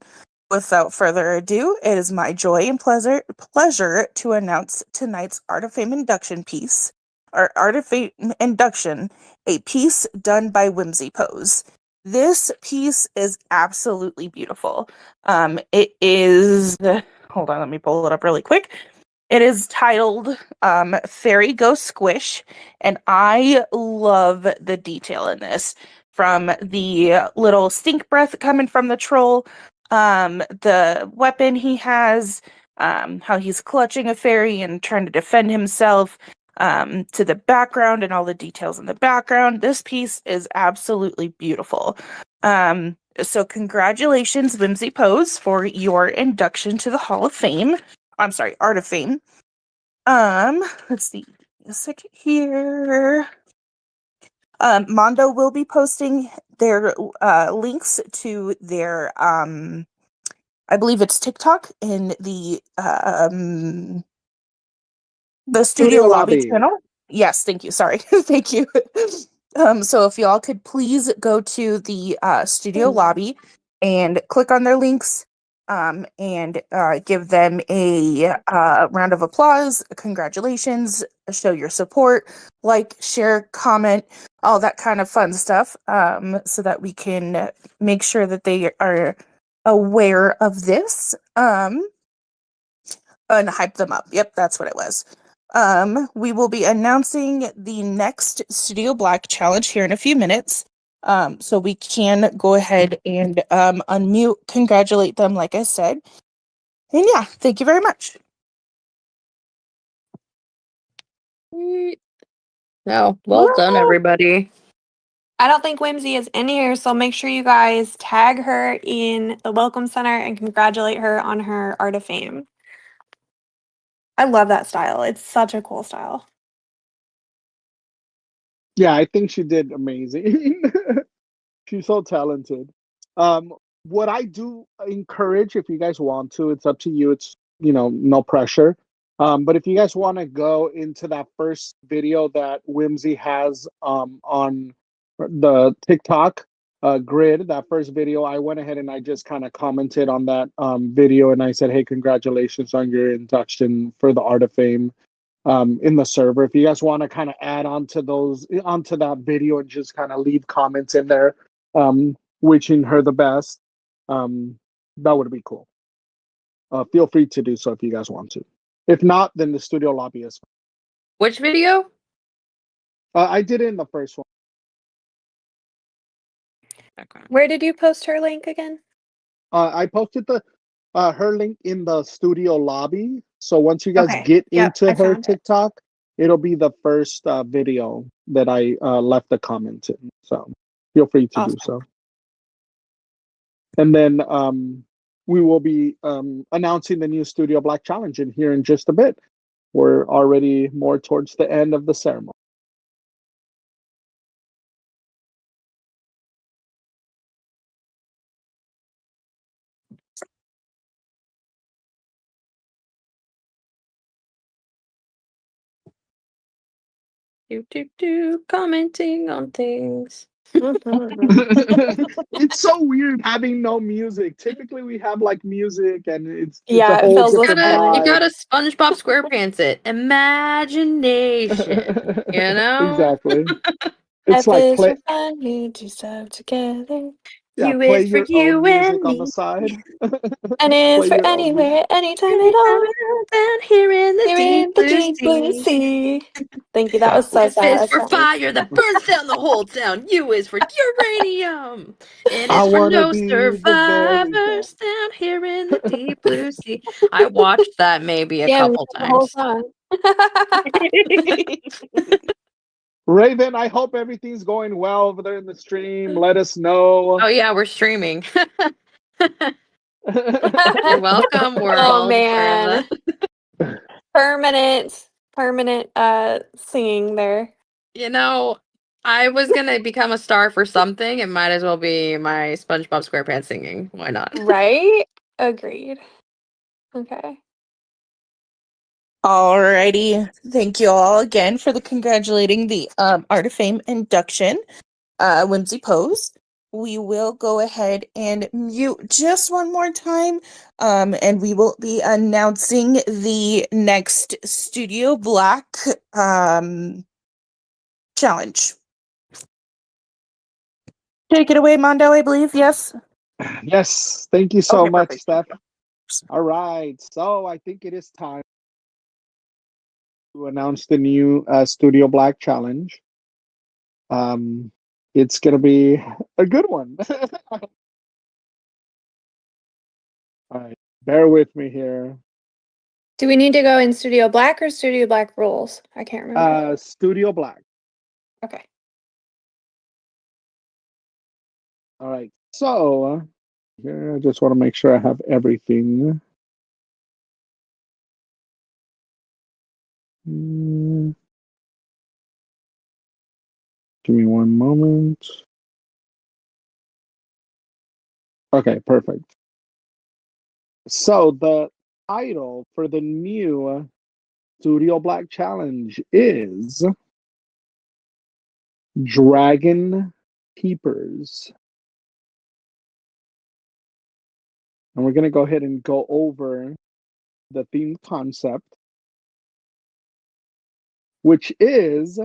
Without further ado, it is my joy and pleasure to announce tonight's Art of Fame induction piece. Our Art of Fame induction, a piece done by Whimsy Pose. This piece is absolutely beautiful. It is... Hold on, let me pull it up really quick. It is titled Fairy Go Squish, and I love the detail in this. From the little stink breath coming from the troll, the weapon he has, how he's clutching a fairy and trying to defend himself, to the background and all the details in the background. This piece is absolutely beautiful. So congratulations, Whimsy Pose, for your induction to the Hall of Fame. I'm sorry, Art of Fame. Let's see a second here. Mondo will be posting their links to their I believe it's TikTok in the Studio Lobby channel. Yes, thank you. Sorry. Thank you. So if y'all could please go to the Studio Lobby and click on their links, and give them a round of applause, congratulations, show your support, like, share, comment, all that kind of fun stuff, so that we can make sure that they are aware of this, and hype them up. Yep, that's what it was. We will be announcing the next Studio Black challenge here in a few minutes. So we can go ahead and unmute, congratulate them, like I said. And yeah, thank you very much. No, well done, everybody. I don't think Whimsy is in here, so make sure you guys tag her in the Welcome Center and congratulate her on her Art of Fame. I love that style. It's such a cool style. Yeah, I think she did amazing. She's so talented. What I do encourage, if you guys want to, it's up to you. It's, no pressure. But if you guys want to go into that first video that Whimsy has on the TikTok grid, that first video, I went ahead and I just kind of commented on that video and I said, hey, congratulations on your induction for the Art of Fame in the server. If you guys want to kind of add onto that video and just kind of leave comments in there, wishing her the best, that would be cool. Feel free to do so if you guys want to. If not, then the studio lobby is fine. Which video? I did it in the first one. Okay. Where did you post her link again? I posted her link in the studio lobby. So once you guys Okay. get Yep, into I her found it. TikTok, it'll be the first video that I left a comment in. So feel free to do so. And then we will be announcing the new Studio Black Challenge in here in just a bit. We're already more towards the end of the ceremony. Commenting on things. It's so weird having no music. Typically we have like music and it's a Yeah, it whole feels different You vibe. gotta SpongeBob SquarePants it. Imagination. You know? Exactly. It's F like is play for fun, we do stuff together. play U is for your you own music and on the me. side. N is Play for your own music. anywhere, anytime at all. Down here in the Here deep in the blue deep blue sea. sea. Thank you. That was so F is sad. for fire that burns down the whole town. U is for uranium. N I is for wanna no be the very survivors best. down here in the deep blue sea. I watched that maybe a Yeah, we couple had the whole times. time. Raven, I hope everything's going well over there in the stream. Let us know. Oh yeah, we're streaming. You're welcome, Oh world. man. Permanent singing there. I was gonna become a star for something. It might as well be my SpongeBob SquarePants singing. Why not? Right? Agreed. Okay. Alrighty. Thank you all again for the congratulating the Art of Fame induction. Whimsy Pose. We will go ahead and mute just one more time. And we will be announcing the next Studio Black challenge. Take it away, Mondo, I believe. Yes. Yes, thank you so Okay, much, perfect. Steph. All right, so I think it is time to announce the new Studio Black Challenge. It's gonna be a good one. All right, bear with me here. Do we need to go in Studio Black or Studio Black Rules? I can't remember. Studio Black. Okay. All right, so here I just want to make sure I have everything. Give me one moment. Okay, perfect. So the title for the new Studio Black Challenge is Dragon Keepers. And we're going to go ahead and go over the theme concept, which is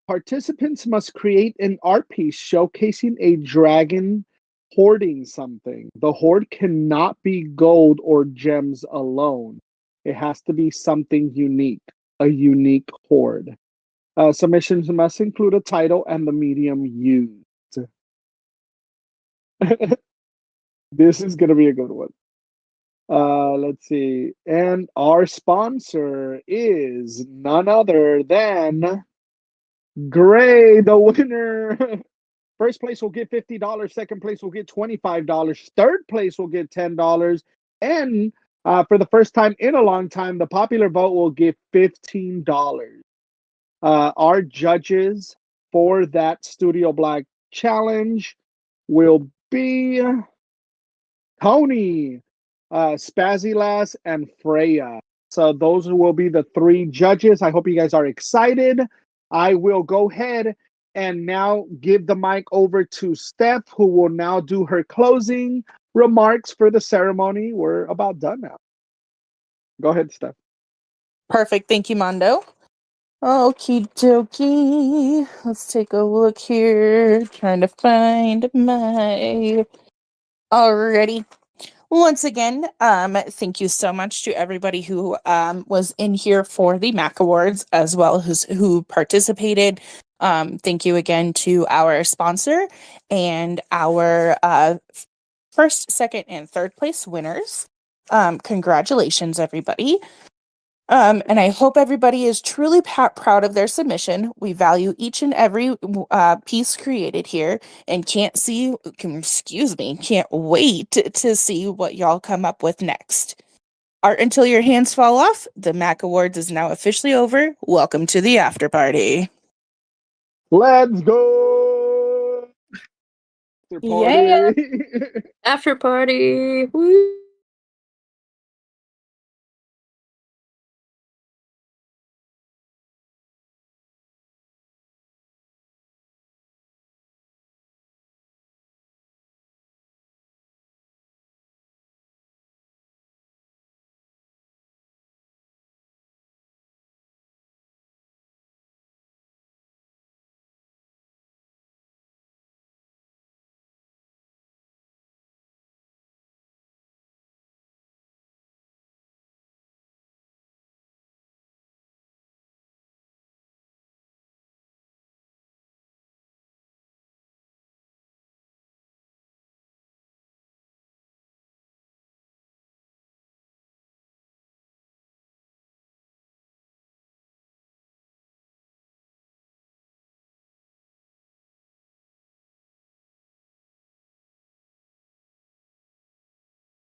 participants must create an art piece showcasing a dragon hoarding something. The hoard cannot be gold or gems alone. It has to be something unique, a unique hoard. Submissions must include a title and the medium used. This is going to be a good one. Let's see. And our sponsor is none other than Gray, the winner. First place will get $50. Second place will get $25. Third place will get $10. And for the first time in a long time, the popular vote will get $15. Our judges for that Studio Black challenge will be Tony, Spazzylass, and Freya. So those will be the 3 judges. I hope you guys are excited. I will go ahead and now give the mic over to Steph, who will now do her closing remarks for the ceremony. We're about done now. Go ahead, Steph. Perfect. Thank you, Mondo. Okie dokie. Let's take a look here. Trying to find my. Alrighty. Once again, thank you so much to everybody who was in here for the MAC Awards, as well as who participated. Thank you again to our sponsor and our first, second, and third place winners. Congratulations, everybody. And I hope everybody is truly proud of their submission. We value each and every piece created here and can't wait to see what y'all come up with next. Art until your hands fall off. The MAC Awards is now officially over. Welcome to the after party. Let's go! After party. Yeah. After party. Woo.